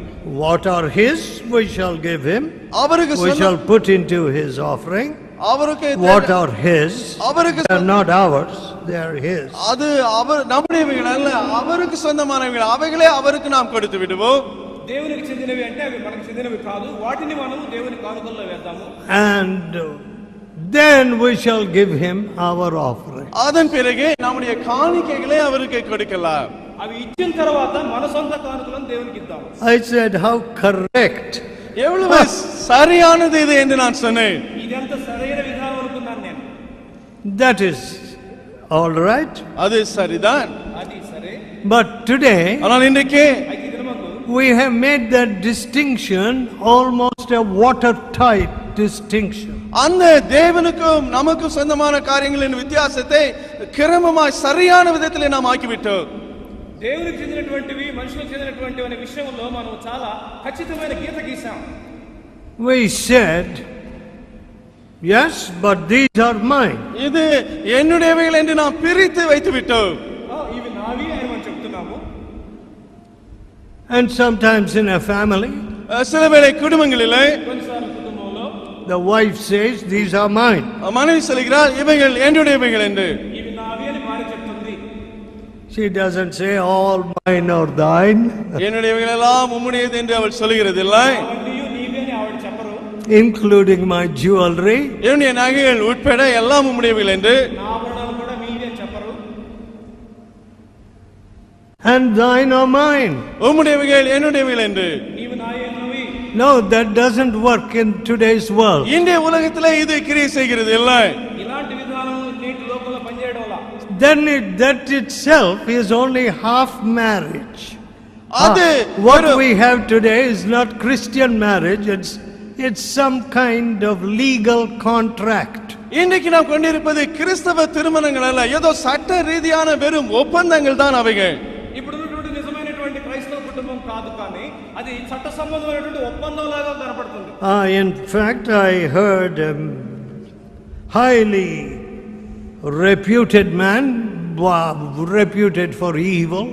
What are his, we shall give him. அவருக்கு We shall put into his offering. அவருக்கு What are his, அவருக்கு they are not ours, they are his. அது அவர் நம்முடையவைகள் அல்ல, அவருக்கு சொந்தமானவைகள். அவைகளே அவருக்கு நாம் கொடுத்து விடுவோம். దేవునికి చెందినవి అంటే అవి మనకు చెందినవి కాదు, వాటిని మనము దేవుని కానుకల్లో వేద్దాము. And then we shall give him our offering. அதன் பிறகு நம்முடைய காணிக்கைகளை அவருக்கு கொடுக்கலாம். అవి ఇచ్చిన తర్వాత మన సొంత కానుకలను దేవునికి ఇద్దాము. I said, how correct. எவ்வளவு சரியானது இது என்று நான் சொன்னேன். ఇదంతా సరైన విధానం అనుకున్నాను నేను. That is all right. அது சரிதான். అది సరే. But today, ஆனால் இன்றைக்கு అయితే ఈ దినమందు we have made that distinction almost a watertight distinction. அந்த தேவனுக்கும் நமக்கும் சொந்தமான காரியங்களின் வித்தியாசத்தை கிரமமாய் சரியான விதத்திலே நாம் ஆக்கிவிட்டோம். దేవునికి చెందినటువంటివి మనుషులకు చెందినటువంటి అనే విషయంలో మనం చాలా ఖచ్చితమైన గీత గీసాం. We said, yes, but these are mine. இது என்னுடையவைகள் என்று நாம் பிரித்து வைத்து விட்டோம். ఇవి నావి అని మనం చెప్తున్నాము. And sometimes in a family, சில வேளை குடும்பங்களிலே కొన్నిసార్లు కుటుంబంలో the wife says, these are mine. மனைவி சொல்கிறார் இவைகள் என்னுடையவைகள் என்று. ఇవి నావి అని భార్య చెప్తుంది. She doesn't say all mine or thine, என்னுடையவைகள் எல்லாம் உம்முடையது என்று அவள் சொல்கிறது இல்லை. అవన్నీ నీవే అని ఆవిడ చెప్పరు. including my jewelry. என்னுடைய நகைகள் உட்பட எல்லாம் உம்முடையவைகள் என்று. నా ఆభరణాలు కూడా మీవే అని చెప్పరు. And thine are mine. உம்முடையவைகள் என்னுடையவைகள் என்று. నీవు నాయనవి. No, that doesn't work in today's world. இன்றைய உலகத்திலே இது கிரியை செய்கிறது இல்லை. ఇలాంటి విధానం నేటి లోకంలో పనిచేయడం వల్ల Then that itself is only half marriage. அது What we have today is not Christian marriage, it's some kind of legal contract. இன்றைக்கு நாம் கொண்டிருப்பது கிறிஸ்தவ திருமணங்கள் அல்ல, ஏதோ சட்ட ரீதியான வெறும் ஒப்பந்தங்கள் தான் அவைகள். ఇప్పుడు ఉన్నటువంటి నిజమైనటువంటి క్రైస్తవ కుటుంబం కాదు, కానీ అది చట్ట సంబంధమైనటువంటి ఒప్పందం లాగా కనపడుతుంది. In fact, I heard a highly reputed man, reputed for evil,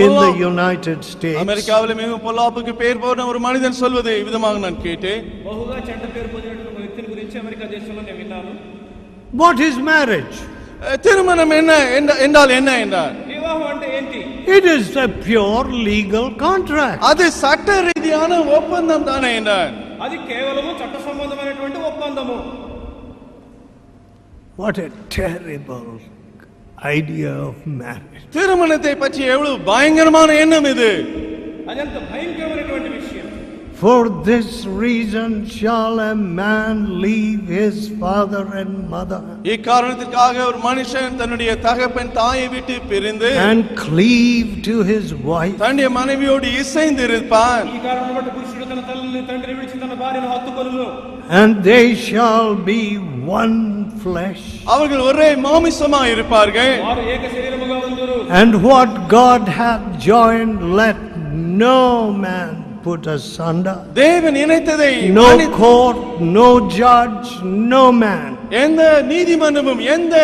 in the United States. அமெரிக்காவிலே மிகவும் பொல்லாப்புக்கு பெயர் போன ஒரு மனிதன் சொல்வதை விதமாக நான் கேட்டேன். బహుగా చెడ్డ పేరు పొందినటువంటి వ్యక్తిని గురించి అమెరికా దేశంలో నేను విన్నాను. What is marriage? திருமணம் என்ன என்றால் என்ன என்றார். వివాహం అంటే ఏంటి? It is a pure legal contract. அது சட்ட ரீதியான ஒப்பந்தம் தானே என்றார். అది కేవలము చట్ట సంబంధమైనటువంటి ఒప్పందము. What a terrible idea of marriage. திருமணத்தை பற்றி எவ்வளவு பயங்கரமான எண்ணம் இது. అది అంత భయంకరమైనటువంటి విషయం. For this reason shall a man leave his father and mother இக்காரணத்திற்காக ஒரு மனுஷன் தன்னுடைய தகப்பன் தாயை விட்டு பிரிந்து and cleave to his wife, தன்னுடைய மனைவியோடு இசைந்து இருப்பான். ఈ కారణం బట్టి పురుషుడు తన తల్లిని తండ్రిని విడిచి తన భార్యను హత్తుకొనును. and they shall be one flesh. அவர்கள் ஒரே மாமிசமாய் இருப்பார்கள். వారు ఏక శరీరముగా ఉందురు. And what God hath joined, let no man put asunder. தேவன் இணைத்ததை No court, no judge, no man. எந்த நீதிமன்றமும் எந்த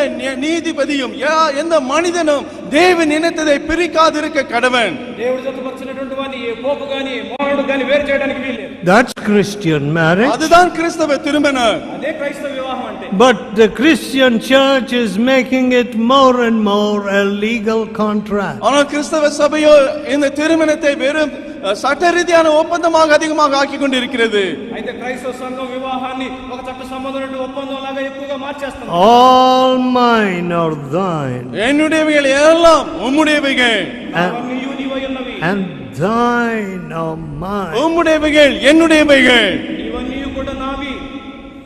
நீதிபதியும் எந்த மனிதனும் தேவன் இணைத்ததை பிரிக்காதிருக்க கடவன். దేవుడు జతపరిచినటువంటి వాని ఏ పోపు గాని మోహనుడు గాని వేరు చేయడానికి వీల్లేదు. That's Christian marriage. அதுதான் கிறிஸ்தவ திருமணம். అదే క్రైస్తవ వివాహం అంటే. But the Christian church is making it more and more a legal contract. ஆனால் கிறிஸ்தவ சபையோ இந்த திருமணத்தை வெறும் சட்ட ரீதியான ஒப்பந்தமாக அதிகமாக ஆக்கி கொண்டிருக்கிறது. అయితే క్రైస్తవ సంఘం వివాహాన్ని ఒక చట్ట సంబంధమైన ఒప్పందం లాగా ఎక్కువగా మార్చేస్తుంది. All mine are thine. என்னுடையவைகள் எல்லாம் உம்முடையவைகள். అవన్నీ నీవై ఉన్నవి. And thine are mine. உம்முடையவைகள் என்னுடையவைகள். ఇవన్నీ కూడా నావి.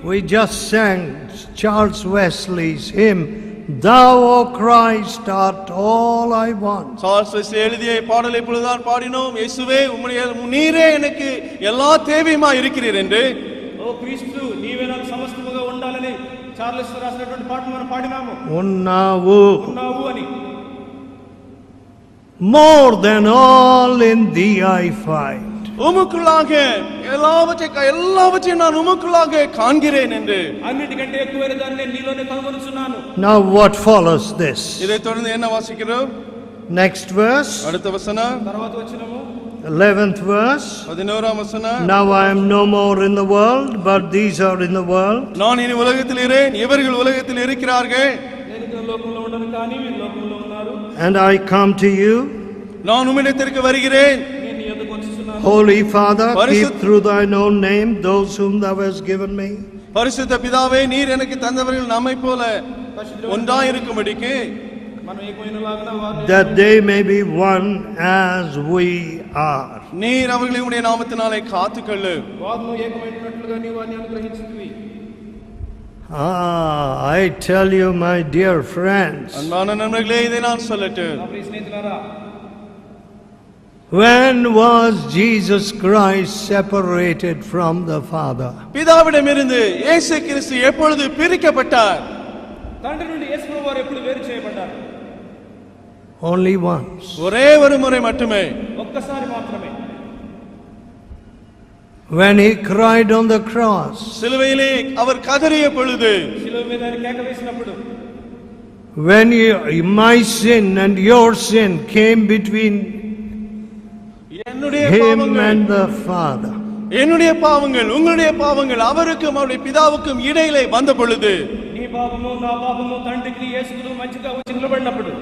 We just sang Charles Wesley's hymn, Thou, O Christ, art all I want. Charles Wesley எழுதிய பாடலை இப்பொழுதுதான் பாடினோம். இயேசுவே நீரே எனக்கு எல்லா தேவையுமா இருக்கிறீர் என்று. ఓ క్రీస్తు నీవే నాకు సమస్తముగా ఉండాలని చార్లెస్ రాసినటువంటి పాట మనం పాడినాము. Unnavu. ఉన్నావు అని. More than all in thee I find. உமக்குள்ளாக எல்லாவற்றையும் நான் உமக்குள்ளாக காண்கிறேன் என்று. అన్నిటికంటే ఎక్కువైన దాన్ని నేను నీలోనే కనుగొనుచున్నాను. Now what follows this? இதை தொடர்ந்து என்ன வாசிக்கிறோம்? Next verse, அடுத்த வசனம் తర్వాత వచ్చినము 11th verse. 11ஆம் வசனம். Now I am no more in the world, but these are in the world. நான் இனி உலகத்தில் இருக்கிறேன், இவர்கள் உலகத்தில் இருக்கிறார்கள். నేను లోకంలో ఉండను కానీ వీళ్ళు లోకంలో ఉన్నారు. And I come to you, நான் உம்மிடத்திற்கு வருகிறேன். నేను నీ యొద్దకు వచ్చుచున్నాను. Holy Father, keep through thine own name those whom thou hast given me, பரிசுத்த பிதாவே, நீர் எனக்கு தந்தவர்கள் நம்மை போல ஒன்றாய் இருக்கும்படிக்கு మనం ఏకమైనలాగున వారిని that they may be one as we are. நீர் அவர்களை உம்முடைய நாமத்தினாலே காத்துக்கொள்ளு. వారిలో ఏకమైనట్లుగా నీ వారిని అనుగ్రహించుదువి. I tell you, my dear friends, அன்பான நண்பர்களே, இதை நான் சொல்லட்டும். నా ప్రియ స్నేహితులారా, when was Jesus Christ separated from the Father? பிதாவிடமிருந்து இயேசு கிறிஸ்து எப்பொழுது பிரிக்கப்பட்டார்? తండ్రి నుండి యేసు ప్రభువు వారు ఎప్పుడు వేరు చేయబడ్డారు? Only once. ஒரே ஒரு முறை மட்டுமே. ఒక్కసారి మాత్రమే. When he cried on the cross, சிலுவையிலே அவர் கதறிய பொழுது, శిలువ మీద ఆయన కేక వేసినప్పుడు, when my sin and your sin came between என்னுடைய him பாவங்கள் and the Father, என்னுடைய பாவங்கள் உங்களுடைய பாவங்கள் அவருக்கும் அவருடைய பிதாவுக்கும் இடையிலே வந்த பொழுது, నీ పాపము నా పాపము తండ్రికి యేసుకు మధ్యగా వచ్చి నిలబడినప్పుడు,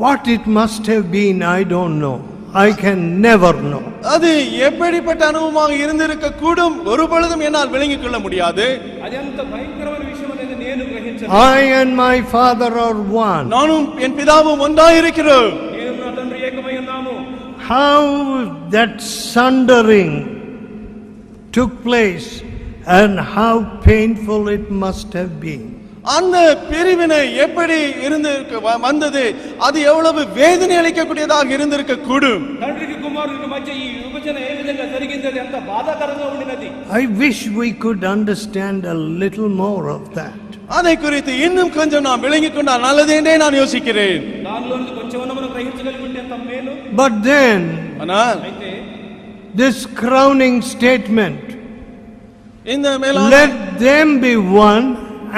what it must have been, I don't know. I can never know. அது எப்படிப்பட்ட அனுபவமாக இருந்திருக்க கூடும், ஒரு பொழுதும் என்னால் விளங்கிக் கொள்ள முடியாது. అది ఎంత భయంకరమైన విషయం అనేది నేను గ్రహించను. I and my Father are one. நானும் என் பிதாவும் ஒன்றாய் இருக்கிறோம். నేను నా తండ్రి ఏకమై ఉన్నాము. How that sundering took place and how painful it must have been. அந்த பிரிவினை எப்படி வந்தது, அது எவ்வளவு வேதனை அளிக்கக்கூடியதாக இருந்திருக்க கூடும். తండ్రికి కుమారుడికి మధ్య ఈ విభజన ఏ విధంగా జరిగింది, అది ఎంత బాధాకరంగా ఉండినది. I wish we could understand a little more of that. அதை குறித்து இன்னும் கொஞ்சம் நாம் விளங்கிக் கொண்டால் நல்லது என்றே நான் யோசிக்கிறேன். దానిలో నుంచి కొంచెం మనం గ్రహించగలిగితే ఎంత మేలు. But then ஆனால் అయితే this crowning statement, இந்த மேலான let them be one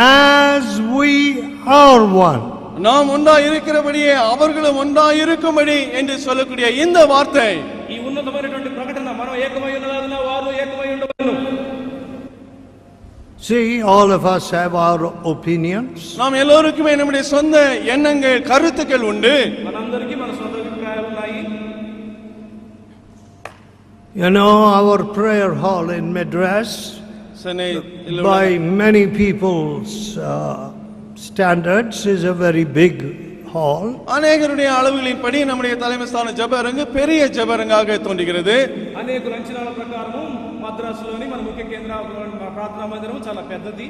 as we are one. நாம் ஒன்றாய் இருக்கிறபடியே அவர்களும் ஒன்றாய் இருக்கும்படி என்று சொல்லக்கூடிய இந்த வார்த்தை, ఈ ఉన్నతమైనటువంటి ప్రకటన, మనం ఏకమై ఉన్నలాగున వారు ఏకమై ఉండవలెను. See, all of us have our opinions. நாம் எல்லோருக்குமே நம்முடைய சொந்த எண்ணங்கள், கருத்துக்கள் உண்டு. మనందరికీ మన You know, our prayer hall in Madras, Chennai by many people's standards, is a very big hall. அநேகருடைய அளவுகளின்படி நம்முடைய தலைமைஸ்தான ஜெப அரங்கு பெரிய ஜெப அரங்காக தோன்றுகிறது. అనేకుల అంచనాల ప్రకారం మద్రాసులోని మన ముఖ్య కేంద్ర ప్రార్థనా మందిరం చాలా పెద్దది.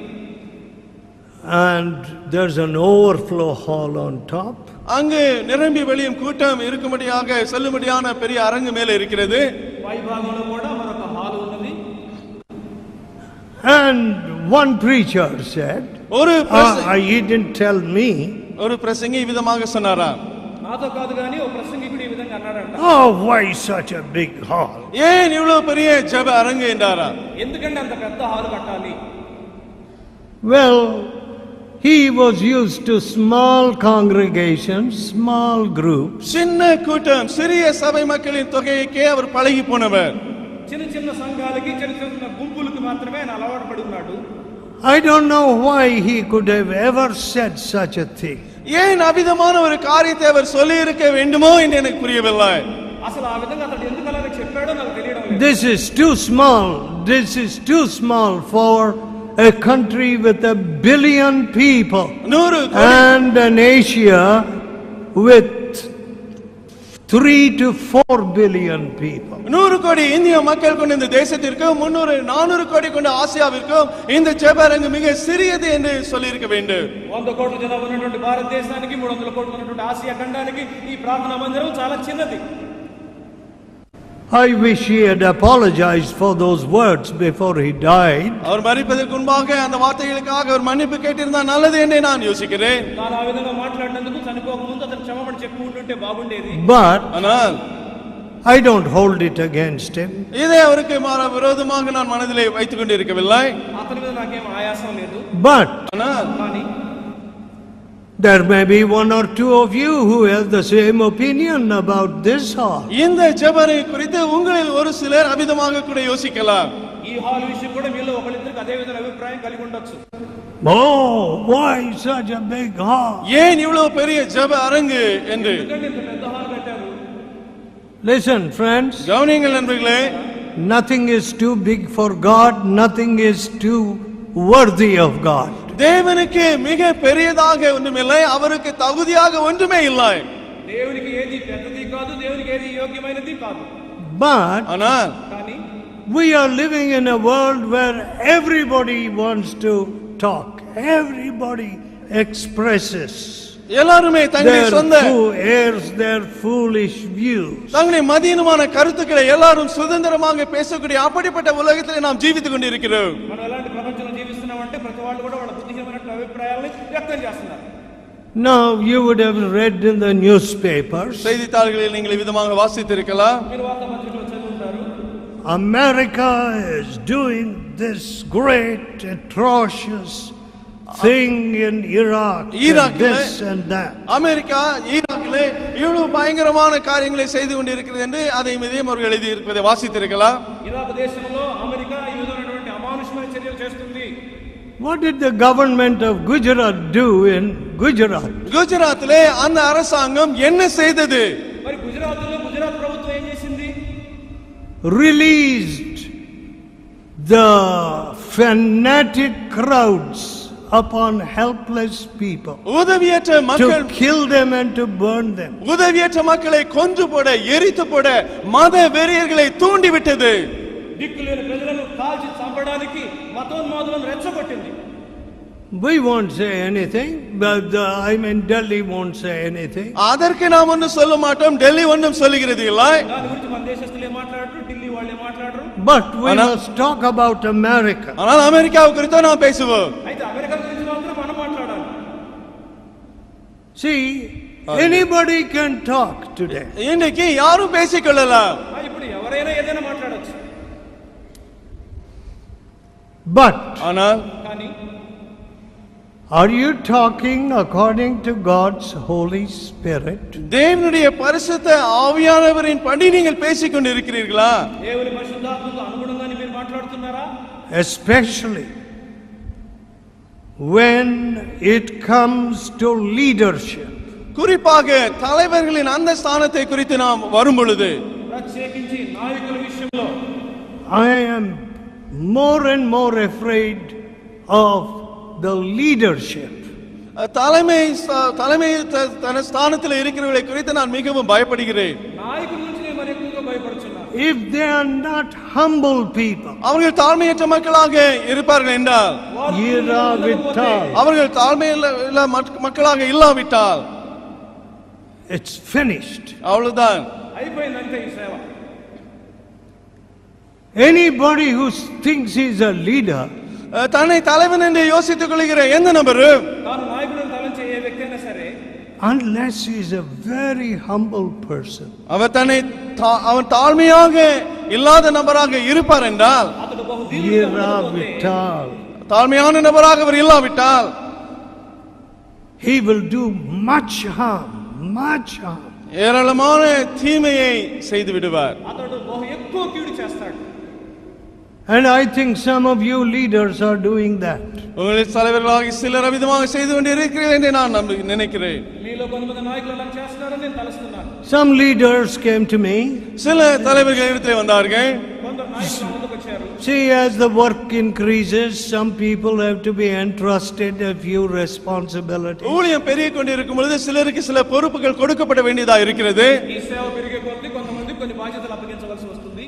And there's an overflow hall on top. அங்கு நிரம்பி வெளியும் கூட்டம் இருக்கும்படியாக செல்லும்படியான பெரிய அரங்கு மேலே இருக்கிறது. పై భాగంలో కూడా మరొక హాల్ ఉన్నది. And one preacher said, he didn't tell me. ஒரு பிரசங்கி விதமாக சொன்னாரா, నాతో కాదు గాని ఒక ప్రసంగికుడు ఈ విధంగా అన్నాడంట. Oh, why such a big hall? ஏன் இவ்வளவு பெரிய ஜெப அரங்கு என்றாரா? ఎందుకంటే అంత పెద్ద హాల్ కట్టాలి? Well, he was used to small congregations, small groups. சின்ன கூட்டம், சிறிய சபை மக்களின் தொகைக்கே அவர் பழகி போனவர். చిన్న చిన్న సంఘాలకి చిన్న చిన్న గుంపులకు మాత్రమే ఆయన అలవాటు పడి ఉన్నాడు. I don't know why he could have ever said such a thing. ஏன் அவிதமான ஒரு காரியத்தை அவர் சொல்லி இருக்க வேண்டுமோ என்று எனக்கு புரியவில்லை. అసలు ఆ విధంగా అతడు ఎందుకు అలాగ చెప్పాడో నాకు తెలియడం లేదు. This is too small. This is too small for a country with 1 billion people and an Asia with 3 to 4 billion people. 100 கோடி இந்திய மக்கள் கொண்ட இந்த தேசத்திற்கு 300-400 கோடி கொண்ட ஆசியாவிற்கு இந்த ஜெப அரங்கு மிக சிறியது என்று சொல்லி இருக்க வேண்டும். 100 కోట్ల జనాభా ఉన్నటువంటి భారతదేశానికి 300 కోట్ల ఉన్నటువంటి ఆసియా ఖండానికి ఈ ప్రార్థనా మందిరం చాలా చిన్నది. I wish he had apologized for those words before he died. அவர் மரிப்பதற்கு முன்பாக அந்த வார்த்தைகளுக்காக அவர் மன்னிப்பு கேட்டிருந்தா நல்லது என்று நான் யோசிக்கிறேன். நான் ఆ విధంగా మాట్లాడినందుకు చనిపోక ముందు అతను క్షమాపణ చెప్పి ఉంటే బాగుండేది. But ஆனால் I don't hold it against him. இதை அவருக்கு விரோதமாக நான் மனதிலே வைத்துக் கொண்டிருக்கவில்லை. అతని మీద నాకేం ఆయాసం లేదు. But కానీ there may be one or two of you who have the same opinion about this hall. இந்த ஜெப அரங்கு குறித்து உங்களில் ஒரு சிலர் அவிதமாக கூட யோசிக்கலாம். ఈ హాల్ విషయం కూడా మీలో ఒకళ్ళిద్దరికి అదే విధమైన అభిప్రాయం కలిగి ఉండొచ్చు. Oh, why such a big hall? ஏன் இவ்வளவு பெரிய ஜெப அரங்கு என்று. ఎందుకంటే ఇంత పెద్ద హాల్ కట్టారు. Listen, friends. கவனியுங்கள் நண்பர்களே, nothing is too big for God, nothing is too worthy of God. தேவனுக்கு மிக பெரியதாக ஒன்றுமில்லை, அவருக்கு தகுதியாக ஒன்றுமே இல்லை. దేవునికి ఏది పెద్దది కాదు, దేవునికి ఏది యోగ్యమైనది కాదు. But కానీ we are living in a world where everybody wants to talk, everybody expresses எல்லாருமே தங்களுடைய சொந்த airs their foolish views. தங்களுடைய மதீனமான கருத்துக்களை எல்லாரும் சுதந்திரமாக பேசக்கூடிய அப்படிப்பட்ட உலகத்திலே நாம் ஜீவித்துக் கொண்டிருக்கிறோம். మనం ఎలాంటి ప్రపంచంలో జీవిస్తున్నామంటే ప్రతి వాళ్ళు కూడా వాళ్ళ బుద్ధిహీనమైన అభిప్రాయాలను వ్యక్తం చేస్తున్నారు. Now you would have read in the newspapers. செய்தித்தாள்களில் நீங்கள் விதமாக வாசித்திருக்கலாம். మీరు వార్తాపత్రికలో చదువుతారు. America is doing this great atrocious thing in Iraq, this and that. America ஈராக்கிலே இவ்வளவு பயங்கரமான காரியங்களை செய்து கொண்டிருக்கிறது என்று அதை மீதம் அவர்கள் எழுதி இருப்பதை வாசித்திருக்கலாம். ఇరాక్ దేశంలో అమెరికా ఈ విధమైనటువంటి అమానుషమైన చర్యలు చేస్తుంది. What did the government of Gujarat do in Gujarat? குஜராத்திலே அந்த அரசாங்கம் என்ன செய்தது? మరి గుజరాత్లో గుజరాత్ ప్రభుత్వం ఏం చేసింది? Released the fanatic crowds upon helpless people, உதவியற்ற மக்கள், to kill them and to burn them. உதவியற்ற மக்களை கொன்று போட, எரித்து போட மத வெறியர்களை தூண்டி விட்டது. దిక్కులేని ప్రజలను కాల్చి చంపడానికి మతోన్మాదులను రెచ్చగొట్టింది. We won't say anything, but Delhi won't say anything. அதற்கு நாம் ஒன்றும் சொல்ல மாட்டோம், டெல்லி ஒன்றும் சொல்லுகிறது இல்லை. దాని గురించి మన దేశస్తులే మాట్లాడరు, ఢిల్లీ వాళ్ళే మాట్లాడరు. But we must talk about America. ஆனால் அமெரிக்கா குறித்து நாம் பேசுவோம். అయితే అమెరికా గురించి మాత్రం మనం మాట్లాడాలి. See, anybody can talk today. இன்னைக்கு யாரும் பேசிக்கொள்ளலாம். ఇప్పుడు ఎవరైనా ఏదైనా మాట్లాడొచ్చు. But ஆனால் కానీ are you talking according to God's Holy Spirit? தேவனுடைய பரிசுத்த ஆவியானவரின் படி நீங்கள் பேசிக் கொண்டிருக்கிறீர்களா? దేవుని పరిశుద్ధాత్మకు అనుగుణంగా మీరు మాట్లాడుతున్నారా? Especially when it comes to leadership. குறிப்பாக தலைவர்களின் அந்த ஸ்தானத்தை குறித்து நாம் வரும் பொழுது, ప్రత్యేకించి నాయకుల విషయంలో I am more and more afraid of the leadership. தலைமை ஸ்தானத்தில் இருக்கிறவர்களை குறித்து நான் மிகவும் பயப்படுகிறேன். నాయకుల నుంచి నేను మరి ఎక్కువగా భయపడుచున్నాను. If they are not humble people, அவர்கள் தாழ்மையற்ற மக்களாக இருப்பார்கள் என்றால், இராவிட்டால், அவர்கள் தாழ்மையுள்ள மக்களாக இல்லாவிட்டால், it's finished. அவ்வளவுதான், అయిపోయిందంటే ఈ సేవ. Anybody who thinks he's a leader தன்னை தலைவன் என்று யோசித்துக் கொள்கிற எந்த நபரும் తాను నాయకుడిని తలంచే ఏ వ్యక్తి అయినా సరే, unless he is a very humble person, அவன் தாழ்மையாக இல்லாத நபராக இருப்பார் என்றால், అతడు బహు దీనుడుగా ఉండకపోతే, இராவிட்டால், தாழ்மையான நபராக அவர் இல்லாவிட்டால், he will do much harm. ஏராளமான தீமையை செய்து விடுவார். అతడు బహు ఎక్కువ కీడు చేస్తాడు. And I think some of you leaders are doing that. உங்களில் தலைவர்களாக சிலர் அவிதமாக செய்து கொண்டிருக்கிறீர்கள் என்று நான் நினைக்கிறேன். మీలో కొంతమంది నాయకులు అలా చేస్తున్నారని నేను తలుస్తున్నాను. Some leaders came to me. சில தலைவர்கள் இடத்திலே வந்தார்கள். కొందరు నాయకులు ముందుకు వచ్చారు. See, as the work increases, some people have to be entrusted a few responsibilities. ஊழியம் பெருகிக் கொண்டிருக்கும் பொழுது சிலருக்கு சில பொறுப்புகள் கொடுக்கப்பட வேண்டியதா இருக்கிறது. ఈ సేవ పెరిగే కొద్దీ కొంతమంది కొన్ని బాధ్యతలు అప్పగించవలసి వస్తుంది.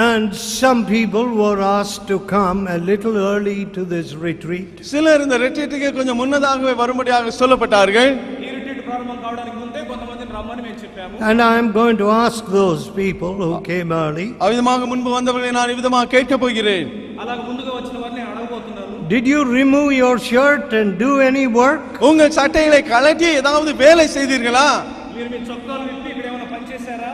And some people were asked to come a little early to this retreat. சிலர் இந்த ரெட்ரீட்டுக்கு கொஞ்சம் முன்னதாகவே வரும்படியாக சொல்லப்பட்டார்கள். ఈ రిట్రీట్ ప్రారంభం కావడానికి ముందే కొంతమందిని రమ్మని మేము చెప్పాము. And I am going to ask those people who came early. அவிதமாக முன்பு வந்தவர்களை நான் விதமாக கேட்க போகிறேன். అలాగ ముందుగా వచ్చిన వారిని అడగబోతున్నాను. Did you remove your shirt and do any work? உங்கள் சட்டைகளை கழட்டி ஏதாவது வேலை செய்தீர்களா? మీరు మీ చొక్కాలు విప్పి ఇక్కడ ఏమైనా పని చేశారా?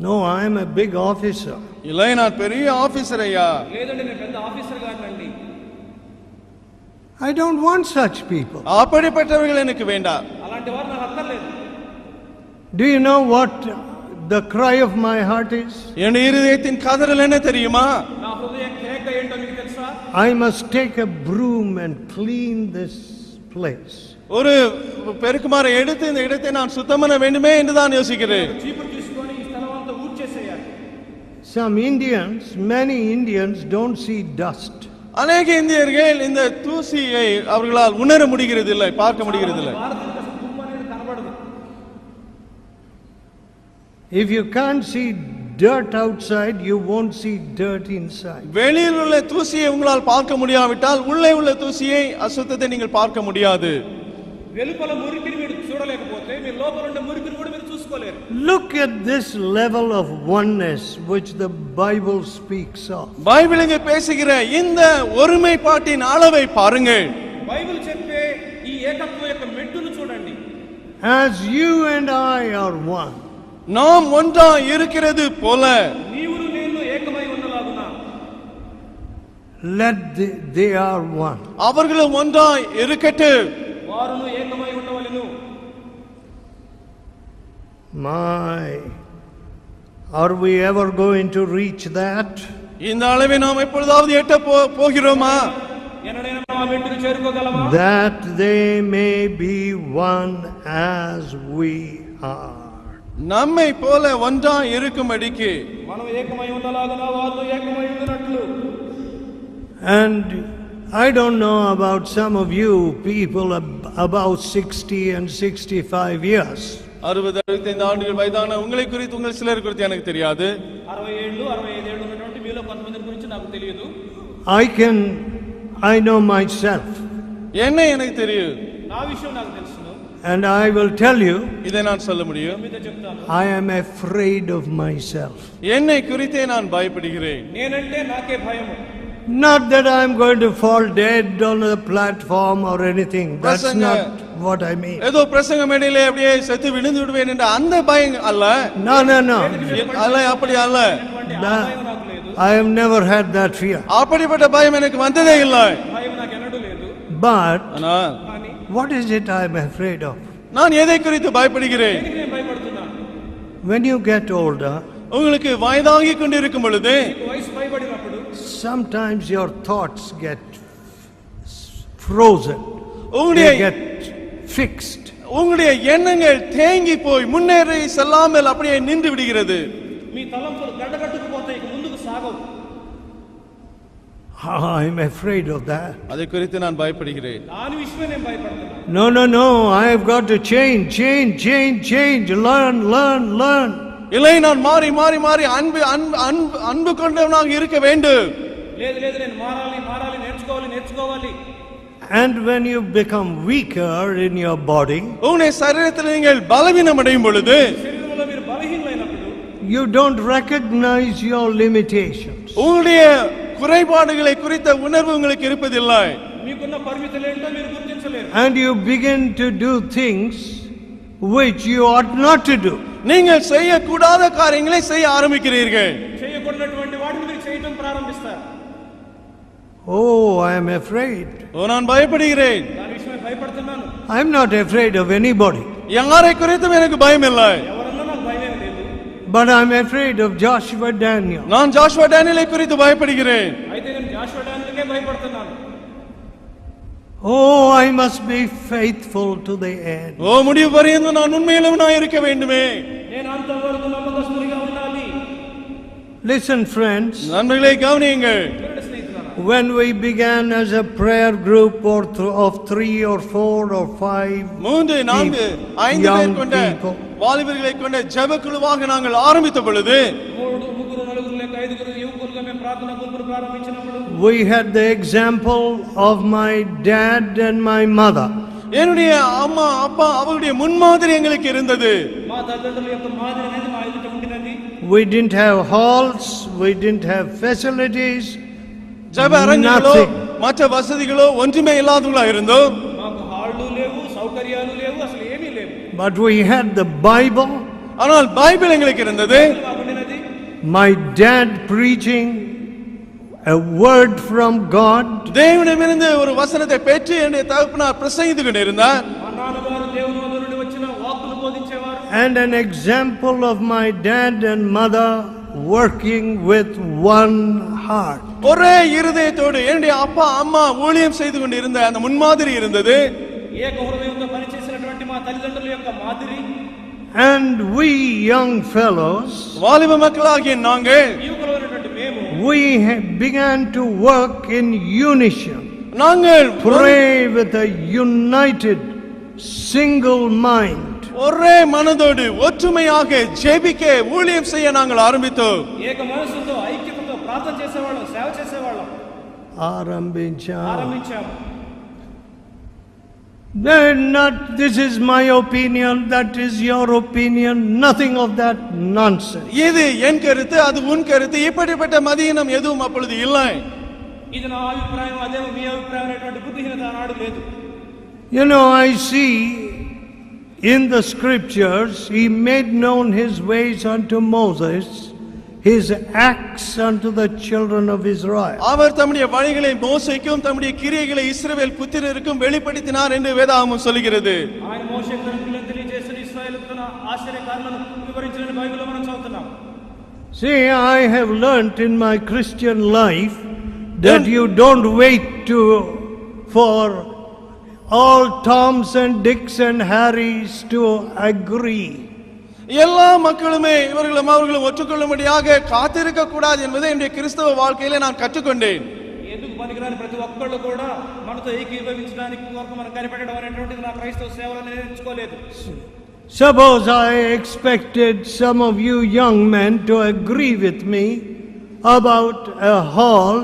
No, I am a big officer. இல்லை, நான் பெரிய ஆபீசர் ஐயா. లేదండి నేను పెద్ద officer గారినండి. I don't want such people. அப்படிப்பட்டவர்கள் எனக்கு வேண்டாம். అలాంటి వారు నాకు అక్కర్లేదు. Do you know what the cry of my heart is? என் இருதயத்தின் கதறல் என்ன தெரியுமா? నా హృదయ కేక ఏంటో మీకు తెలుసా? I must take a broom and clean this place. ஒரு பெருக்குமாரை எடுத்து இந்த இடத்தை நான் சுத்தம் பண்ண வேண்டுமே என்று தான் யோசிக்கிறேன். చీపురు తీసుకొని ఈ స్థలం అంతా ఊడ్చేసేయాలి. Some Indians, many Indians don't see dust. அநேக இந்தியர்கள் இந்த தூசியை அவர்களால் உணர முடிகிறது இல்லை, பார்க்க முடிகிறது இல்லை. భారతీయులకు అసలు దుమ్ము అనేది కనబడదు. If you can't see dirt outside, you won't see dirt inside. வெளியில் உள்ள தூசியை உங்களால் பார்க்க முடியாவிட்டால் உள்ளே உள்ள தூசியை, அசுத்தத்தை நீங்கள் பார்க்க முடியாது. వెలుపల మురికిని మీరు చూడలేకపోతే మీ లోపల ఉండే మురికిని కూడా మీరు చూసుకోలేరు. Look at this level of oneness which the Bible speaks of. Bible இங்கே பேசுகிற இந்த ஒருமைப்பாட்டின் அளவை பாருங்கள். బైబిల్ చెప్పే ఈ ఏకత్వం యొక్క మెట్టును చూడండి. As you and I are one, நாம் ஒன்றா இருக்கிறது போல నీవును నేను ఏకమై ఉన్నలాగున they are one. அவர்களும் ஒன்றா இருக்கட்டும். వారును ఏకమై ఉండవలెను. Are we ever going to reach that? இந்த அளவை நாம் எப்பொழுதாவது எட்ட போகிறோமா? ఎన్నడైనా ఆ మెట్టును చేరుకోగలమా? That they may be one as we are. நம்மை போல ஒன்றா இருக்கும்படிக்கு మనం ఏకమై ఉన్నలాగున వాళ్ళు ఏకమై ఉండినట్లు. And I don't know about some of you people about 60 and 65 years. 60-65 ஆண்டுகள் வயதான உங்களை குறித்து, உங்கள் சிலர் குறித்து எனக்கு தெரியாது. 60 ఏళ్ళు 65 ఏళ్ళు ఉన్నటువంటి మీలో కొంతమంది గురించి నాకు తెలియదు. I know myself. என்ன எனக்கு தெரியும். నా విషయం నాకు తెలుసు. And I will tell you, இதை நான் சொல்ல முடியும். మీతో చెప్తాను. I am afraid of myself. என்னை குறித்தே நான் பயப்படுகிறேன். నేనంటే నాకే భయము. Not that I am going to fall dead on a platform or anything. That's not what I mean. ஏதோ பிரசங்க மேடையிலே அப்படியே செத்து விழுந்து விடுவேன் என்ற அந்த பயம் அல்ல. No. அல்ல, அப்படி அல்ல. I have never had that fear. அப்படிப்பட்ட பயம் எனக்கு வந்ததே இல்லை. భయం నాకు ఎన్నడూ లేదు. But ஆனால் కానీ what is it I am afraid of? நான் எதை குறித்து பயப்படுகிறேன்? దేనికి నేను భయపడుతున్నా? When you get older, உங்களுக்கு வயதாகி கொண்டிருக்கும் பொழுது మీకు వయసు పైబడినప్పుడు sometimes your thoughts get frozen. உங்களுடைய They get fixed. உங்களுடைய எண்ணங்கள் தேங்கி போய் முன்னேறி செல்லாமல் அப்படியே நின்று விடுகிறது. మీ తలంపులు గడ్డగట్టుకుపోతాయి, ఇక ముందుకు సాగవు. I'm afraid of that. அதை குறித்து நான் பயப்படுகிறேன். దాని విషయమే నేను భయపడుతున్నాను. No, I have got to change, learn. இல்லை, நான் மாறி மாறி மாறி அன்பு கொண்டவனாக இருக்க வேண்டும். లేదు నేను మారాలి నేర్చుకోవాలి. And when you become weaker in your body, உன்னுடைய சரீரத்தில் நீங்கள் பலவீனம் அடையும் பொழுது, శరీరంలో మీరు బలహీనమైనప్పుడు, you don't recognize your limitations. உங்களுடைய குறைபாடுகளை குறித்த உணர்வு உங்களுக்கு இருப்பதில்லை. మీకున్న పరిమితులు ఏంటో మీరు గుర్తించలేరు. And you begin to do things which you ought not to do. நீங்கள் செய்யக்கூடாத காரியங்களை செய்ய ஆரம்பிக்கிறீர்கள். చేయకూడనటువంటి వాటిని మీరు చేయటం ప్రారంభిస్తారు. Oh, I am afraid. நான் பயப்படுகிறேன். దాని విషయమే భయపడుతున్నాను. I am not afraid of anybody. யாரை குறித்தும் எனக்கு பயம் இல்லை. ఎవరన్నా నాకు భయం లేదు. But I am afraid of Joshua Daniel. நான் ஜாஷுவா டேனியலை குறித்து பயப்படுகிறேன். అయితే నేను జాషువా డానియల్కే భయపడుతున్నాను. Oh, I must be faithful to the end. முடிவு பரியந்தம் நான் உண்மையிலவனாய் இருக்க வேண்டுமே. నేను అంతవరకు నమ్మకస్తునిగా ఉండాలి. Listen, friends. நண்பர்களே கவனியுங்கள். When we began as a prayer group of 3 or 4 or 5 3, 4, 5 பேர் கொண்ட வாலிபர்களை கொண்ட ஜெப குழுவாக நாங்கள் ஆரம்பித்த பொழுது, 3, 4, 5 యువకులుగా మేము ప్రార్థన గ్రూపును ప్రారంభించినప్పుడు, we had the example of my dad and my mother. என்னுடைய அம்மா அப்பா அவருடைய முன்மாதிரி எங்களுக்கு இருந்தது. మా తల్లిదండ్రుల యొక్క మాదిరి అనేది మా ఎదుట ఉండినది. We didn't have halls, we didn't have facilities. ஜெப அரங்குகளோ மற்ற வசதிகளோ ஒன்றுமே இல்லாதவங்களா இருந்தோம். మాకు హాళ్ళు లేవు, సౌకర్యాలు లేవు, అసలు ఏమీ లేవు. But we had the Bible. ஆனால் பைபிள் எங்களுக்கு இருந்தது. My dad preaching a word from God. தேவனிடமிருந்து ஒரு வசனத்தை பெற்று என்னுடைய தகப்பனார் பிரசங்கித்துக் கொண்டிருந்தார். మా నాన్నగారు దేవుని వద్ద నుండి వచ్చిన వాక్కులు బోధించేవారు. And an example of my dad and mother working with one heart. ஒரே இருதயத்தோடு என்னுடைய அப்பா அம்மா ஊழியம் செய்து கொண்டிருந்த அந்த முன்மாதிரி இருந்தது. ఏక హృదయంతో పనిచేసినటువంటి మా తల్లిదండ్రుల యొక్క మాదిరి. And we young fellows, வாலிப மக்களாகிய நாங்கள், యువకులైనటువంటి మేము, we began to work in unison. நாங்கள் Pray with a united single mind. ஒரே மனதோடு ஒற்றுமையாக ஜெபிக்க ஊழியம் செய்ய நாங்கள் ஆரம்பித்தோம். ఏక మనసుతో ఐక్యతతో ప్రార్థన చేసేవాళ్ళం, సేవ చేసేవాళ్ళం. ఆరంభించాము. This is my opinion, that is your opinion, nothing of that nonsense. இது என் கருத்து, அது உன் கருத்து, இப்படிப்பட்ட மதியினம் எதுவும் அப்பொழுது இல்லை. ఇది నా అభిప్రాయం, అదేమో మీ అభిప్రాయం అనేటువంటి బుద్ధిహీనత ఆనాడు లేదు. You know, I see in the scriptures, he made known his ways unto Moses, his acts unto the children of Israel. அவர் தம்முடைய வழிகளை மோசேக்கும் தம்முடைய கிரியைகளை இஸ்ரவேல் புத்திரருக்கும் வெளிப்படுத்தினார் என்று வேதாகமம் சொல்கிறது. ఆయన మోషే గ్రంథులను తెలియజేసిన ఇశ్రాయేలుకు తన ఆశ్చర్యకార్యాలను వివరించిన బైబిల్లో మనం చదువుతున్నాం. See, I have learnt in my Christian life that you don't wait for all Toms and Dicks and Harrys to agree. எல்லா மக்களுமே இவர்களும் அவர்களும் ஒற்றுக்கொள்ளும்படியாக காத்திருக்க கூடாது என்பதை என்னுடைய கிறிஸ்தவ வாழ்க்கையிலே நான் கற்றுக்கொண்டேன். ఎందుకు పనికిరాని ప్రతి ఒక్కళ్ళు కూడా మనతో ఏకీభవించడానికి కొరకు మనం కనిపెట్టడం అనేటువంటిది నా క్రైస్తవ సేవలో నేర్చుకోలేదు. Suppose I expected some of you young men to agree with me about a hall